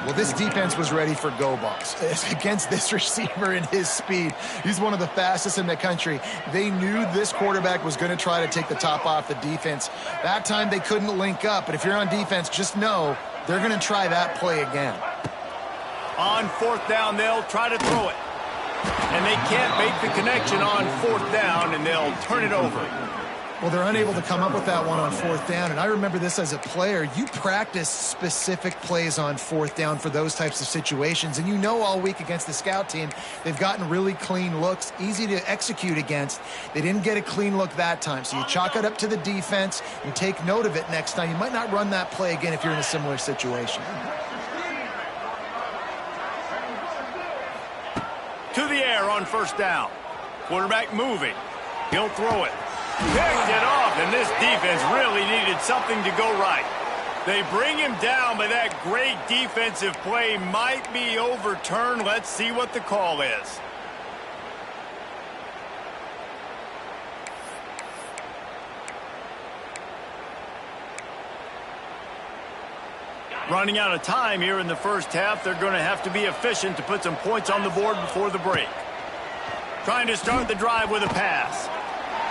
Well, this defense was ready for go balls against this receiver and his speed. He's one of the fastest in the country. They knew this quarterback was going to try to take the top off the defense. That time they couldn't link up, but if you're on defense, just know they're going to try that play again. On 4th down, they'll try to throw it. And they can't make the connection on 4th down, and they'll turn it over. Well, they're unable to come up with that one on 4th down, and I remember this as a player. You practice specific plays on 4th down for those types of situations, and you know all week against the scout team, they've gotten really clean looks, easy to execute against. They didn't get a clean look that time, so you chalk it up to the defense and take note of it next time. You might not run that play again if you're in a similar situation. To the air on 1st down. Quarterback moving. He'll throw it. Picked it off, and this defense really needed something to go right. They bring him down, but that great defensive play might be overturned. Let's see what the call is. Running out of time here in the first half, they're going to have to be efficient to put some points on the board before the break. Trying to start the drive with a pass.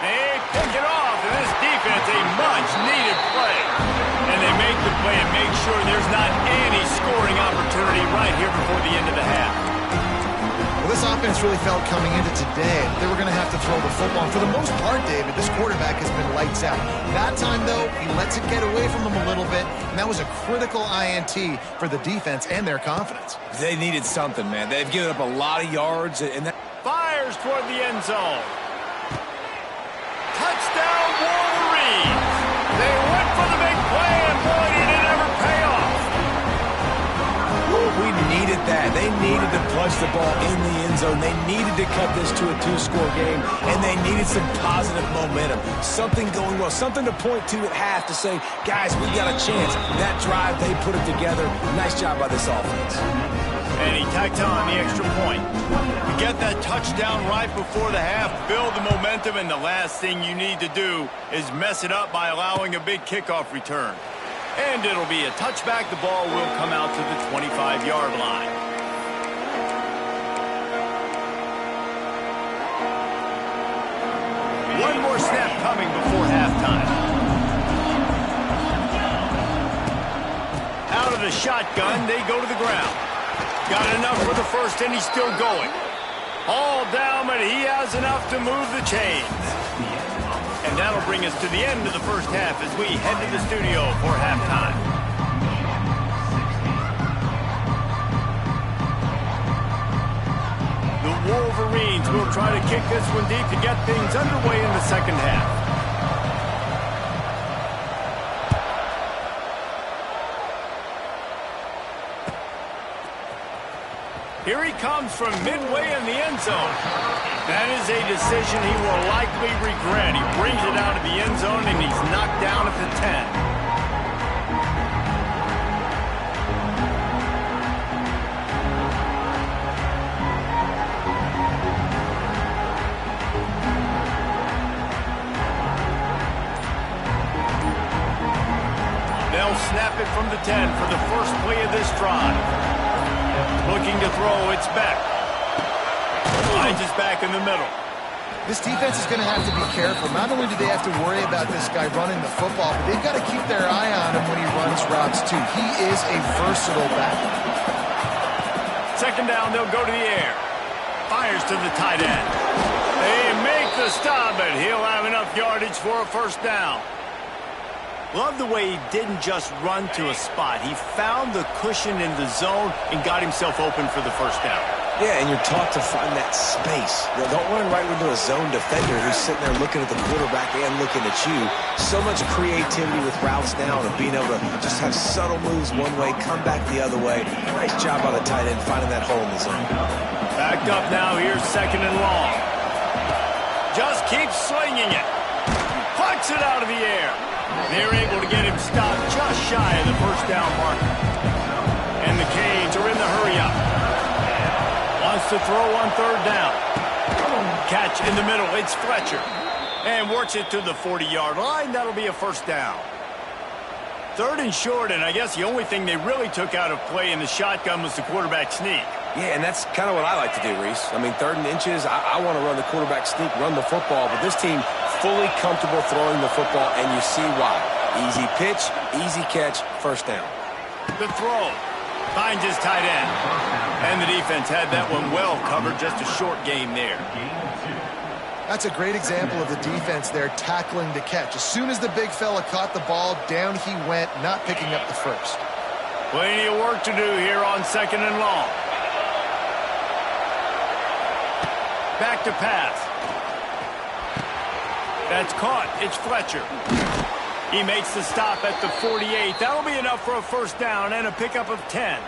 They pick it off, and this defense, a much-needed play. And they make the play and make sure there's not any scoring opportunity right here before the end of the half. Well, this offense really felt coming into today they were going to have to throw the football. And for the most part, David, this quarterback has been lights out. That time, though, he lets it get away from him a little bit, and that was a critical INT for the defense and their confidence. They needed something, man. They've given up a lot of yards, and that Fires toward the end zone. Touchdown, Wolverines! They went for the big play, and boy, did it ever pay off. we needed that. They needed to punch the ball in the end zone. They needed to cut this to a 2-score game, and they needed some positive momentum. Something going well, something to point to at half to say, guys, we got a chance. That drive, they put it together. Nice job by this offense. And he tacked on the extra point. You get that touchdown right before the half, build the momentum, and the last thing you need to do is mess it up by allowing a big kickoff return. And it'll be a touchback. The ball will come out to the 25-yard line. One more snap coming before halftime. Out of the shotgun, they go to the ground. Got enough for the first, and he's still going. All down, but he has enough to move the chains. And that'll bring us to the end of the first half as we head to the studio for halftime. The Wolverines will try to kick this one deep to get things underway in the second half. Here he comes from midway in the end zone. That is a decision he will likely regret. He brings it out of the end zone, and he's knocked down at the 10. They'll snap it from the 10 for the first play of this drive. Looking to throw, it's back. Finds his back in the middle. This defense is going to have to be careful. Not only do they have to worry about this guy running the football, but they've got to keep their eye on him when he runs routes, too. He is a versatile back. Second down, they'll go to the air. Fires to the tight end. They make the stop, but he'll have enough yardage for a first down. Love the way he didn't just run to a spot. He found the cushion in the zone and got himself open for the first down. Yeah, and you're taught to find that space. Don't run right into a zone defender who's sitting there looking at the quarterback and looking at you. So much creativity with routes now and being able to just have subtle moves one way, come back the other way. Nice job by the tight end finding that hole in the zone. Backed up now. Here's second and long. Just keeps swinging it. Pucks it out of the air. They're able to get him stopped just shy of the first down marker. And the Canes are in the hurry-up. Wants to throw on third down. Catch in the middle. It's Fletcher. And works it to the 40-yard line. That'll be a first down. Third and short, and I guess the only thing they really took out of play in the shotgun was the quarterback sneak. Yeah, and that's kind of what I like to do, Reese. I mean, third and inches, I want to run the quarterback sneak, run the football, but this team fully comfortable throwing the football, and you see why. Easy pitch, easy catch, first down. The throw. Finds his tight end. And the defense had that one well covered, just a short game there. That's a great example of the defense there tackling the catch. As soon as the big fella caught the ball, down he went, not picking up the first. Plenty of work to do here on second and long. Back to pass. That's caught. It's Fletcher. He makes the stop at the 48. That'll be enough for a first down and a pickup of 10.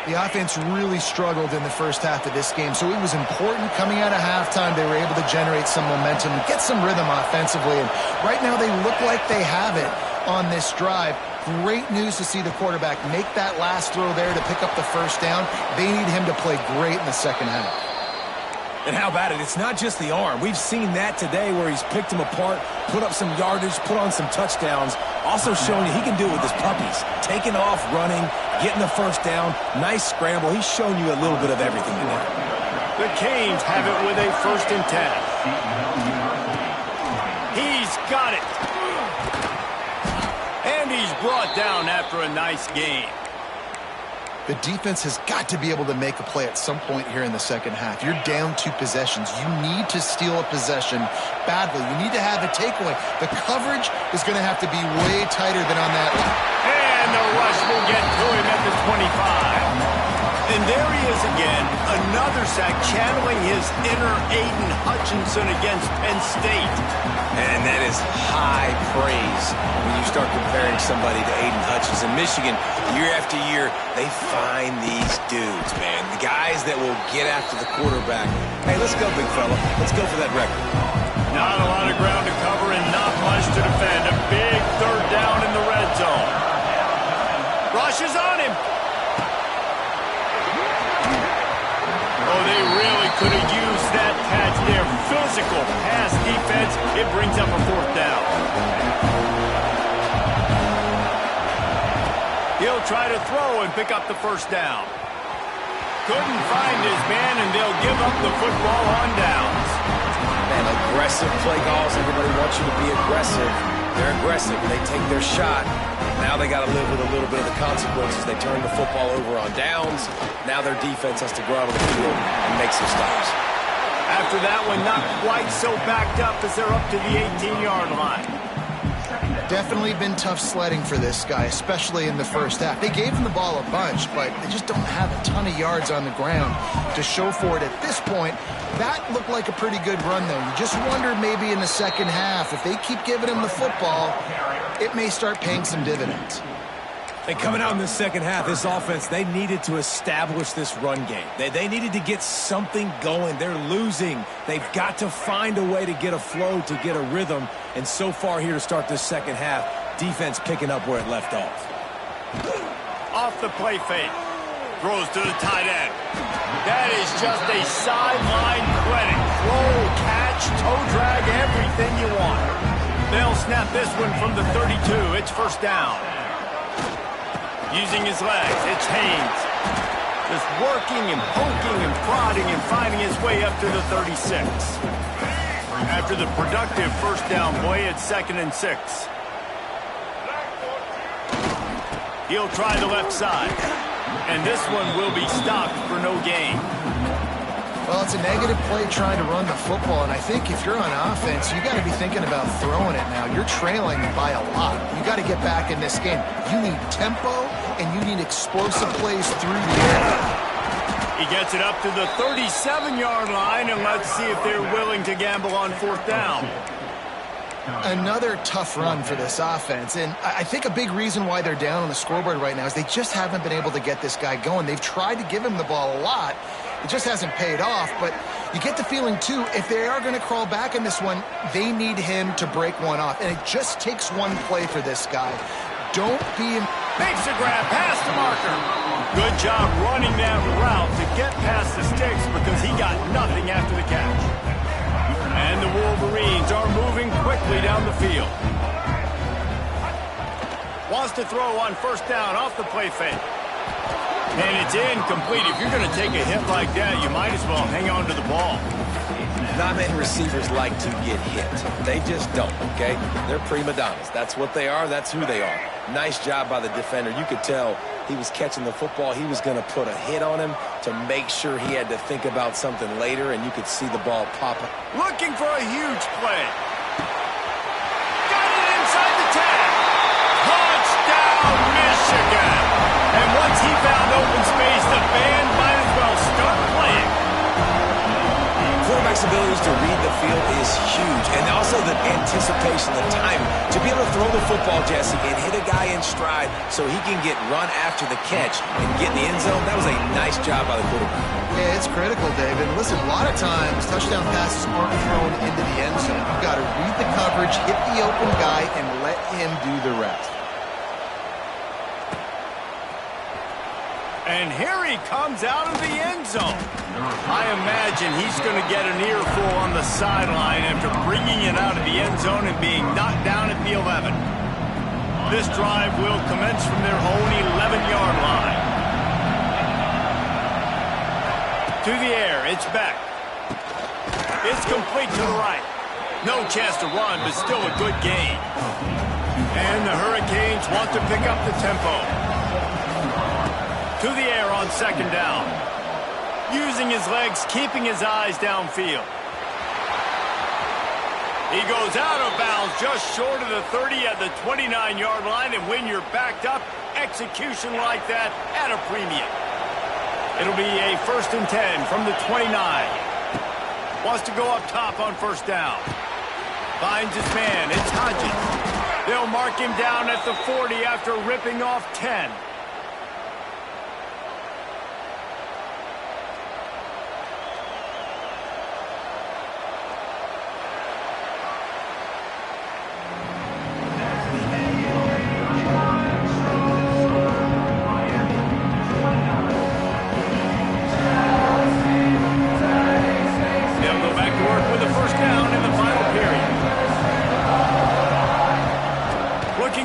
The offense really struggled in the first half of this game, so it was important coming out of halftime. They were able to generate some momentum and get some rhythm offensively, and right now they look like they have it on this drive. Great news to see the quarterback make that last throw there to pick up the first down. They need him to play great in the second half. And how about it? It's not just the arm. We've seen that today where he's picked them apart, put up some yardage, put on some touchdowns. Also showing you he can do it with his puppies. Taking off, running, getting the first down. Nice scramble. He's shown you a little bit of everything today. The Canes have it with a 1st and 10. He's got it. And he's brought down after a nice game. The defense has got to be able to make a play at some point here in the second half. You're down 2 possessions. You need to steal a possession badly. You need to have a takeaway. The coverage is going to have to be way tighter than on that line. And the rush will get to him at the 25. And there he is again, another sack, channeling his inner Aiden Hutchinson against Penn State. And that is high praise when you start comparing somebody to Aiden Hutchinson. Michigan, year after year, they find these dudes, man. The guys that will get after the quarterback. Hey, let's go, big fella. Let's go for that record. Not a lot of ground to cover and not much to defend. A big 3rd down in the red zone. Rush is on him. Oh, they really could have used that catch there. Physical pass defense. It brings up a 4th down. He'll try to throw and pick up the 1st down. Couldn't find his man, and they'll give up the football on downs. Man, aggressive play calls. Everybody wants you to be aggressive. They're aggressive. They take their shot. Now they got to live with a little bit of the consequences. They turn the football over on downs. Now their defense has to go out on the field and make some stops. After that one, not quite so backed up as they're up to the 18-yard line. Definitely been tough sledding for this guy, especially in the first half. They gave him the ball a bunch, but they just don't have a ton of yards on the ground to show for it at this point. That looked like a pretty good run, though. You just wonder maybe in the second half, if they keep giving him the football, it may start paying some dividends. And coming out in the second half, this offense, they needed to establish this run game. They needed to get something going. They're losing. They've got to find a way to get a flow, to get a rhythm. And so far here to start this second half, defense picking up where it left off. Off the play fake. Throws to the tight end. That is just a sideline credit. Throw, catch, toe drag, everything you want. They'll snap this one from the 32. It's 1st down. Using his legs, it's Haynes. Just working and poking and prodding and finding his way up to the 36. After the productive 1st down play, it's 2nd and 6. He'll try the left side. And this one will be stopped for no gain. Well, it's a negative play trying to run the football, and I think if you're on offense, you got to be thinking about throwing it now. You're trailing by a lot. You got to get back in this game. You need tempo, and you need explosive plays through the air. He gets it up to the 37-yard line, and let's see if they're willing to gamble on 4th down. Another tough run for this offense, and I think a big reason why they're down on the scoreboard right now is they just haven't been able to get this guy going. They've tried to give him the ball a lot. It just hasn't paid off, but you get the feeling, too, if they are going to crawl back in this one, they need him to break one off, and it just takes one play for this guy. Don't be... Makes a grab past the marker. Good job running that route to get past the sticks because he got nothing after the catch. And the Wolverines are moving quickly down the field. Wants to throw on 1st down off the play fake. And it's incomplete. If you're going to take a hit like that, you might as well hang on to the ball. Not many receivers like to get hit. They just don't, okay? They're prima donnas. That's what they are. That's who they are. Nice job by the defender. You could tell he was catching the football. He was going to put a hit on him to make sure he had to think about something later, and you could see the ball pop up. Looking for a huge play. Got it inside the 10. Touchdown, Michigan. And once he found open space, the band might as well start playing. Quarterback's abilities to read the field is huge, and also the anticipation, the time to be able to throw the football, Jesse, and hit a guy in stride so he can get run after the catch and get in the end zone. That was a nice job by the quarterback. Yeah, it's critical, David. Listen, a lot of times touchdown passes aren't thrown into the end zone. You've got to read the coverage, hit the open guy, and let him do the rest. And here he comes out of the end zone. I imagine he's going to get an earful on the sideline after bringing it out of the end zone and being knocked down at the 11. This drive will commence from their own 11-yard line. To the air, it's back. It's complete to the right. No chance to run, but still a good gain. And the Hurricanes want to pick up the tempo. To the air on second down. Using his legs, keeping his eyes downfield. He goes out of bounds just short of the 30 at the 29-yard line, and when you're backed up, execution like that at a premium. It'll be a 1st and 10 from the 29. Wants to go up top on first down. Finds his man. It's Hodges. They'll mark him down at the 40 after ripping off 10.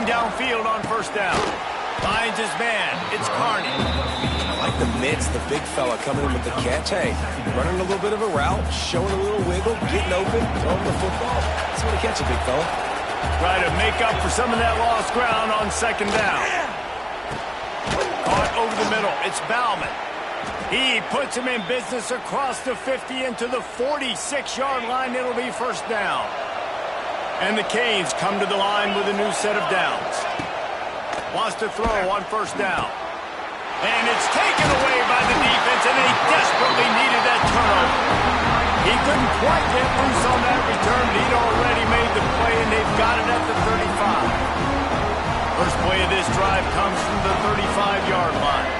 Downfield on first down. Finds his man. It's Carney. I like the mitts, the big fella coming in with the catch. Hey, running a little bit of a route, showing a little wiggle, getting open, throwing the football. That's what a catch, a big fella. Try to make up for some of that lost ground on second down. Caught over the middle. It's Bauman. He puts him in business across the 50 into the 46-yard line. It'll be first down. And the Canes come to the line with a new set of downs. Wants to throw on first down. And it's taken away by the defense, and they desperately needed that turnover. He couldn't quite get loose on that return, but he'd already made the play, and they've got it at the 35. First play of this drive comes from the 35-yard line.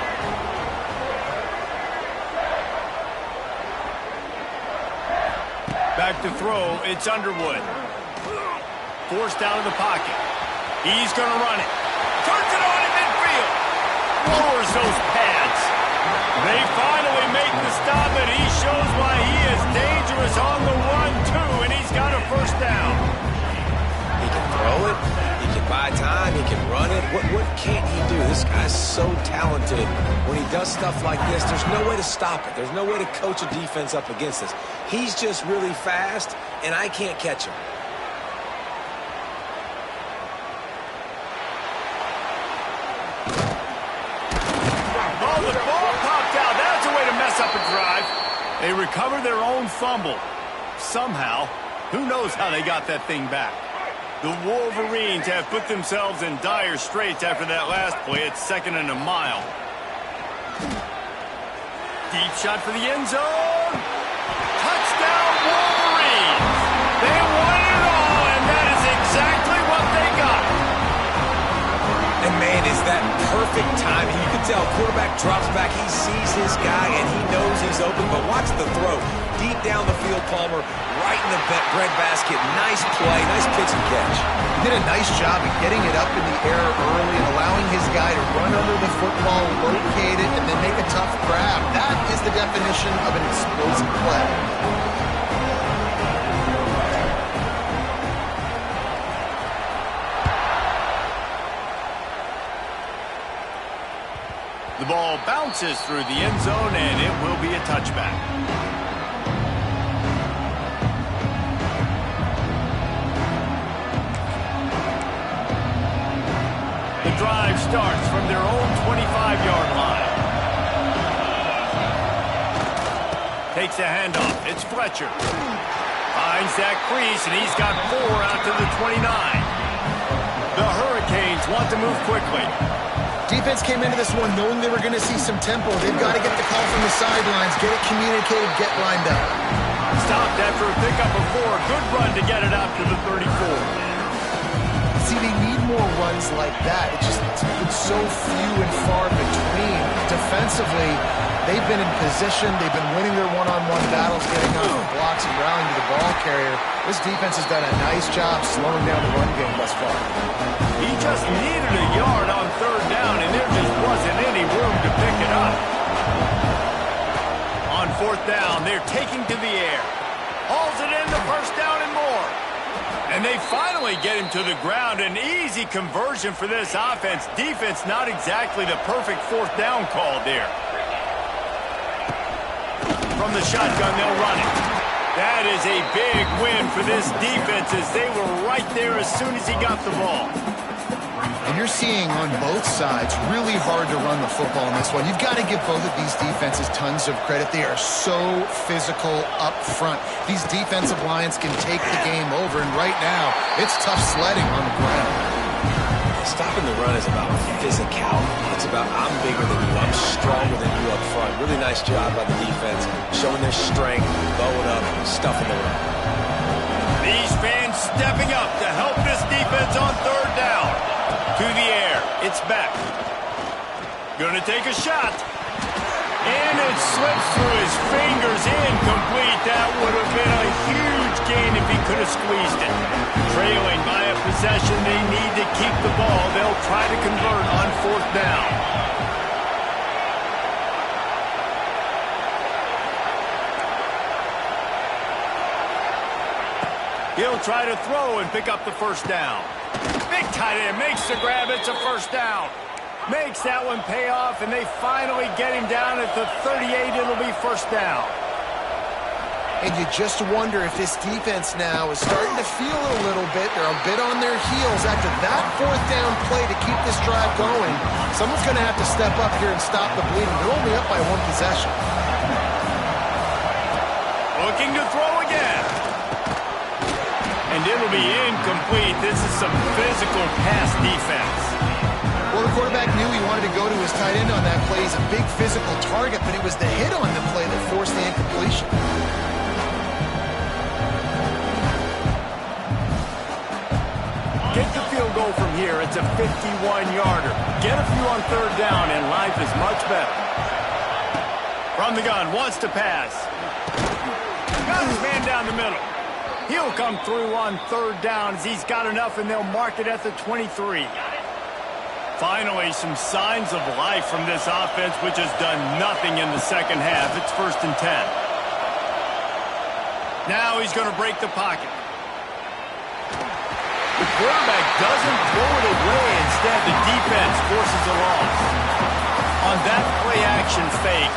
Back to throw, it's Underwood. Forced out of the pocket. He's going to run it. Turns it on in midfield. Lowers those pads. They finally make the stop, and he shows why he is dangerous on the run, too, and he's got a first down. He can throw it. He can buy time. He can run it. What can't he do? This guy's so talented. When he does stuff like this, there's no way to stop it. There's no way to coach a defense up against this. He's just really fast, and I can't catch him. The ball popped out. That's a way to mess up a drive. They recover their own fumble. Somehow, who knows how they got that thing back. The Wolverines have put themselves in dire straits after that last play at 2nd and a mile. Deep shot for the end zone. Touchdown, Wolverines. They won it all, and that is exactly what they got. And, man, is that perfect timing. You can tell quarterback drops back. He sees his guy, and he knows he's open. But watch the throw. Deep down the field, Palmer, right in the bread basket. Nice play, nice pitch and catch. He did a nice job of getting it up in the air early and allowing his guy to run under the football, locate it, and then make a tough grab. That is the definition of an explosive play. The ball bounces through the end zone, and it will be a touchback. The drive starts from their own 25-yard line. Takes a handoff. It's Fletcher. Finds that crease, and he's got 4 out to the 29. The Hurricanes want to move quickly. Defense came into this one knowing they were going to see some tempo. They've got to get the call from the sidelines, get it communicated, get lined up. Stopped after a pickup of 4. Good run to get it out to the 34. See, they need more runs like that. It's been so few and far between. Defensively, they've been in position. They've been winning their one-on-one battles, getting off the blocks and rallying to the ball carrier. This defense has done a nice job slowing down the run game thus far. He just needed a yard on 3rd down, and there just wasn't any room to pick it up. On 4th down, they're taking to the air. Hauls it in the 1st down and more. And they finally get him to the ground. An easy conversion for this offense. Defense, not exactly the perfect fourth down call there. From the shotgun, they'll run it. That is a big win for this defense as they were right there as soon as he got the ball. And you're seeing on both sides really hard to run the football in this one. You've got to give both of these defenses tons of credit. They are so physical up front. These defensive lines can take the game over, and right now, it's tough sledding on the ground. Stopping the run is about physicality. It's about I'm bigger than you, I'm stronger than you up front. Really nice job by the defense, showing their strength, bowing up, stuffing the run. These fans stepping up to help this defense on third down. To the air, it's back. Gonna take a shot. And it slips through his fingers, incomplete. That would have been a huge gain if he could have squeezed it. Trailing by a possession, they need to keep the ball. They'll try to convert on fourth down. He'll try to throw and pick up the first down. Big tight end makes the grab. It's a first down. Makes that one pay off, and they finally get him down at the 38. It'll be first down. And you just wonder if this defense now is starting to feel a little bit. They're a bit on their heels after that fourth down play to keep this drive going. Someone's going to have to step up here and stop the bleeding. They're only up by one possession. Looking to throw again. And it'll be incomplete. This is some physical pass defense. Well, the quarterback knew he wanted to go to his tight end on that play. He's a big physical target, but it was the hit on the play that forced the incompletion. Get the field goal from here. It's a 51-yarder. Get a few on third down, and life is much better. From the gun, wants to pass. Got his man down the middle. He'll come through on third down as he's got enough, and they'll mark it at the 23. Finally, some signs of life from this offense, which has done nothing in the second half. It's 1st and 10. Now he's going to break the pocket. The quarterback doesn't throw it away. Instead, the defense forces a loss. On that play-action fake,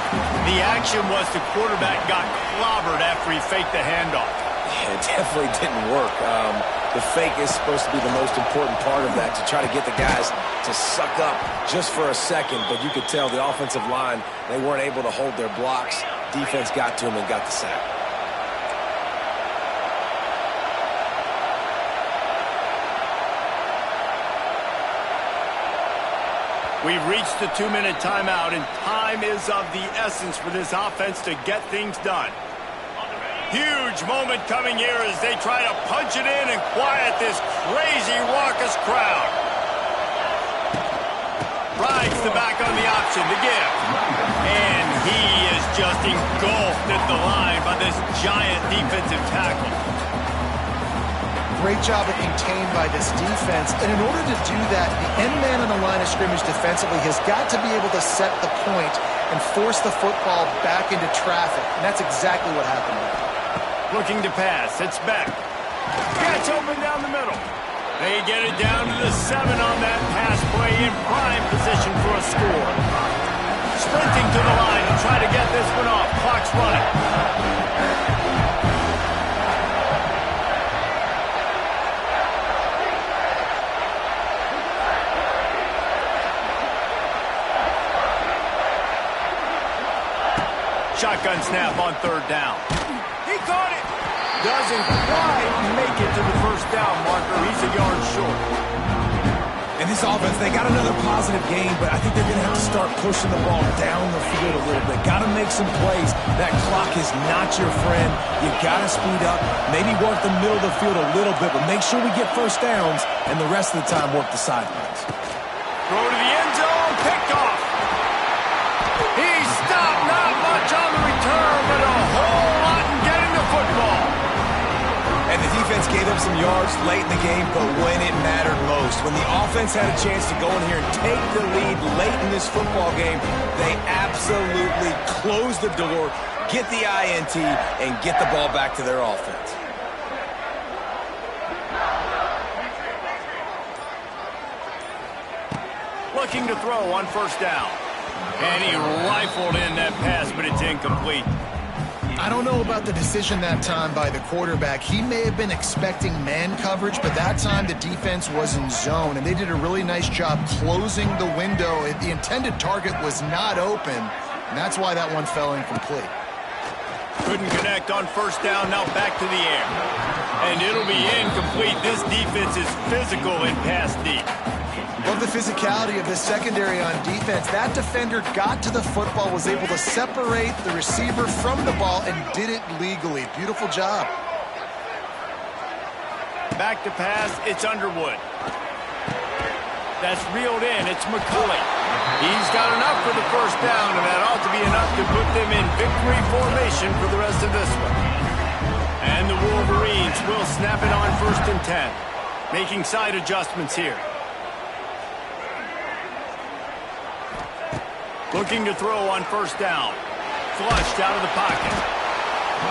the action was the quarterback got clobbered after he faked the handoff. It definitely didn't work. The fake is supposed to be the most important part of that, to try to get the guys to suck up just for a second. But you could tell the offensive line, they weren't able to hold their blocks. Defense got to them and got the sack. We've reached the 2-minute timeout, and time is of the essence for this offense to get things done. Huge moment coming here as they try to punch it in and quiet this crazy, raucous crowd. Rides the back on the option to give. And he is just engulfed at the line by this giant defensive tackle. Great job of contained by this defense. And in order to do that, the end man on the line of scrimmage defensively has got to be able to set the point and force the football back into traffic. And that's exactly what happened there. Looking to pass. It's back. Catch open down the middle. They get it down to the 7 on that pass play in prime position for a score. Sprinting to the line to try to get this one off. Clock's running. Shotgun snap on third down. He caught it. Doesn't quite make it to the first down marker. He's a yard short. And this offense, they got another positive game, but I think they're going to have to start pushing the ball down the field a little bit. Got to make some plays. That clock is not your friend. You got to speed up, maybe work the middle of the field a little bit, but make sure we get first downs, and the rest of the time work the sidelines. Throw to the end zone, picked off. He stopped, not much on the return, but a whole lot in getting the football. And the defense gave up some yards late in the game, but when it mattered most, when the offense had a chance to go in here and take the lead late in this football game, they absolutely closed the door, get the INT, and get the ball back to their offense. to throw on first down. And he rifled in that pass, but it's incomplete. I don't know about the decision that time by the quarterback. He may have been expecting man coverage, but that time the defense was in zone, and they did a really nice job closing the window. The intended target was not open, and that's why that one fell incomplete. Couldn't connect on first down, now back to the air. And it'll be incomplete. This defense is physical in pass deep. Love the physicality of this secondary on defense. That defender got to the football, was able to separate the receiver from the ball, and did it legally. Beautiful job. Back to pass, it's Underwood. That's reeled in, it's McCulley. He's got enough for the first down, and that ought to be enough to put them in victory formation for the rest of this one. And the Wolverines will snap it on 1st and 10. Making side adjustments here. Looking to throw on first down. Flushed out of the pocket.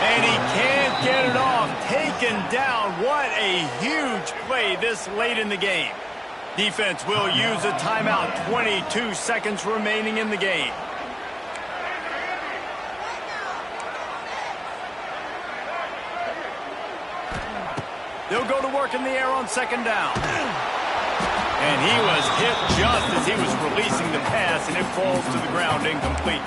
And he can't get it off. Taken down. What a huge play this late in the game. Defense will use a timeout. 22 seconds remaining in the game. They'll go to work in the air on second down. And he was hit just as he was releasing the pass, and it falls to the ground incomplete.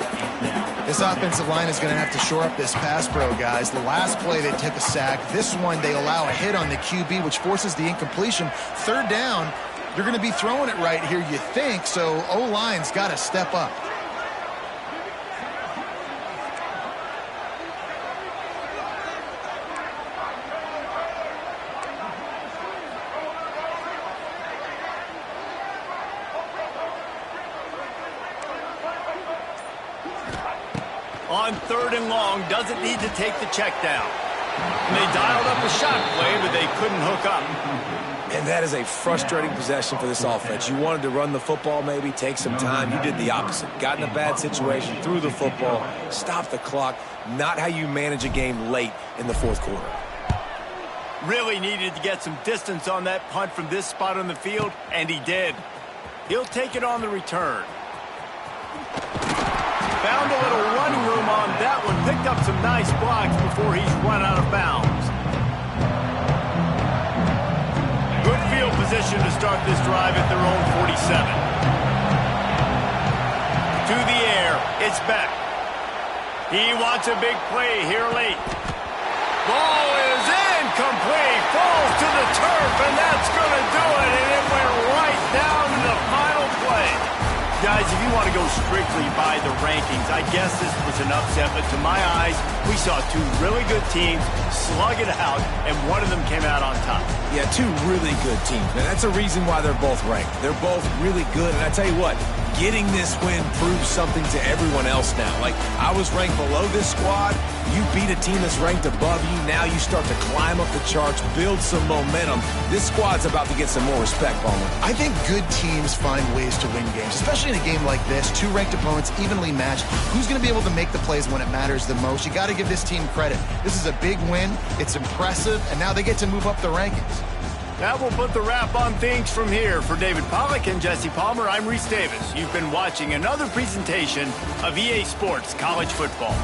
This offensive line is going to have to shore up this pass pro, guys. The last play they took a sack. This one they allow a hit on the QB, which forces the incompletion. Third down, you're going to be throwing it right here, you think, so O-line's got to step up. On 3rd and long, doesn't need to take the check down. And they dialed up a shot play, but they couldn't hook up. And that is a frustrating possession for this offense. You wanted to run the football, maybe take some time. You did the opposite. Got in a bad situation, threw the football, stopped the clock. Not how you manage a game late in the 4th quarter. Really needed to get some distance on that punt from this spot on the field, and he did. He'll take it on the return. Found a little running room on that one. Picked up some nice blocks before he's run out of bounds. Good field position to start this drive at their own 47. To the air, it's Beck. He wants a big play here late. Ball is incomplete. Falls to the turf, and that's going to do it. And it went right down to the final play. Guys, if you want to go strictly by the rankings, I guess this was an upset, but to my eyes, we saw two really good teams slug it out, and one of them came out on top. Yeah, two really good teams. And that's a reason why they're both ranked. They're both really good, and I tell you what, getting this win proves something to everyone else now. Like, I was ranked below this squad. You beat a team that's ranked above you. Now you start to climb up the charts, build some momentum. This squad's about to get some more respect, Palmer. I think good teams find ways to win games, especially in a game like this. Two ranked opponents, evenly matched. Who's going to be able to make the plays when it matters the most? You got to give this team credit. This is a big win. It's impressive, and now they get to move up the rankings. That will put the wrap on things from here. For David Pollack and Jesse Palmer, I'm Reese Davis. You've been watching another presentation of EA Sports College Football.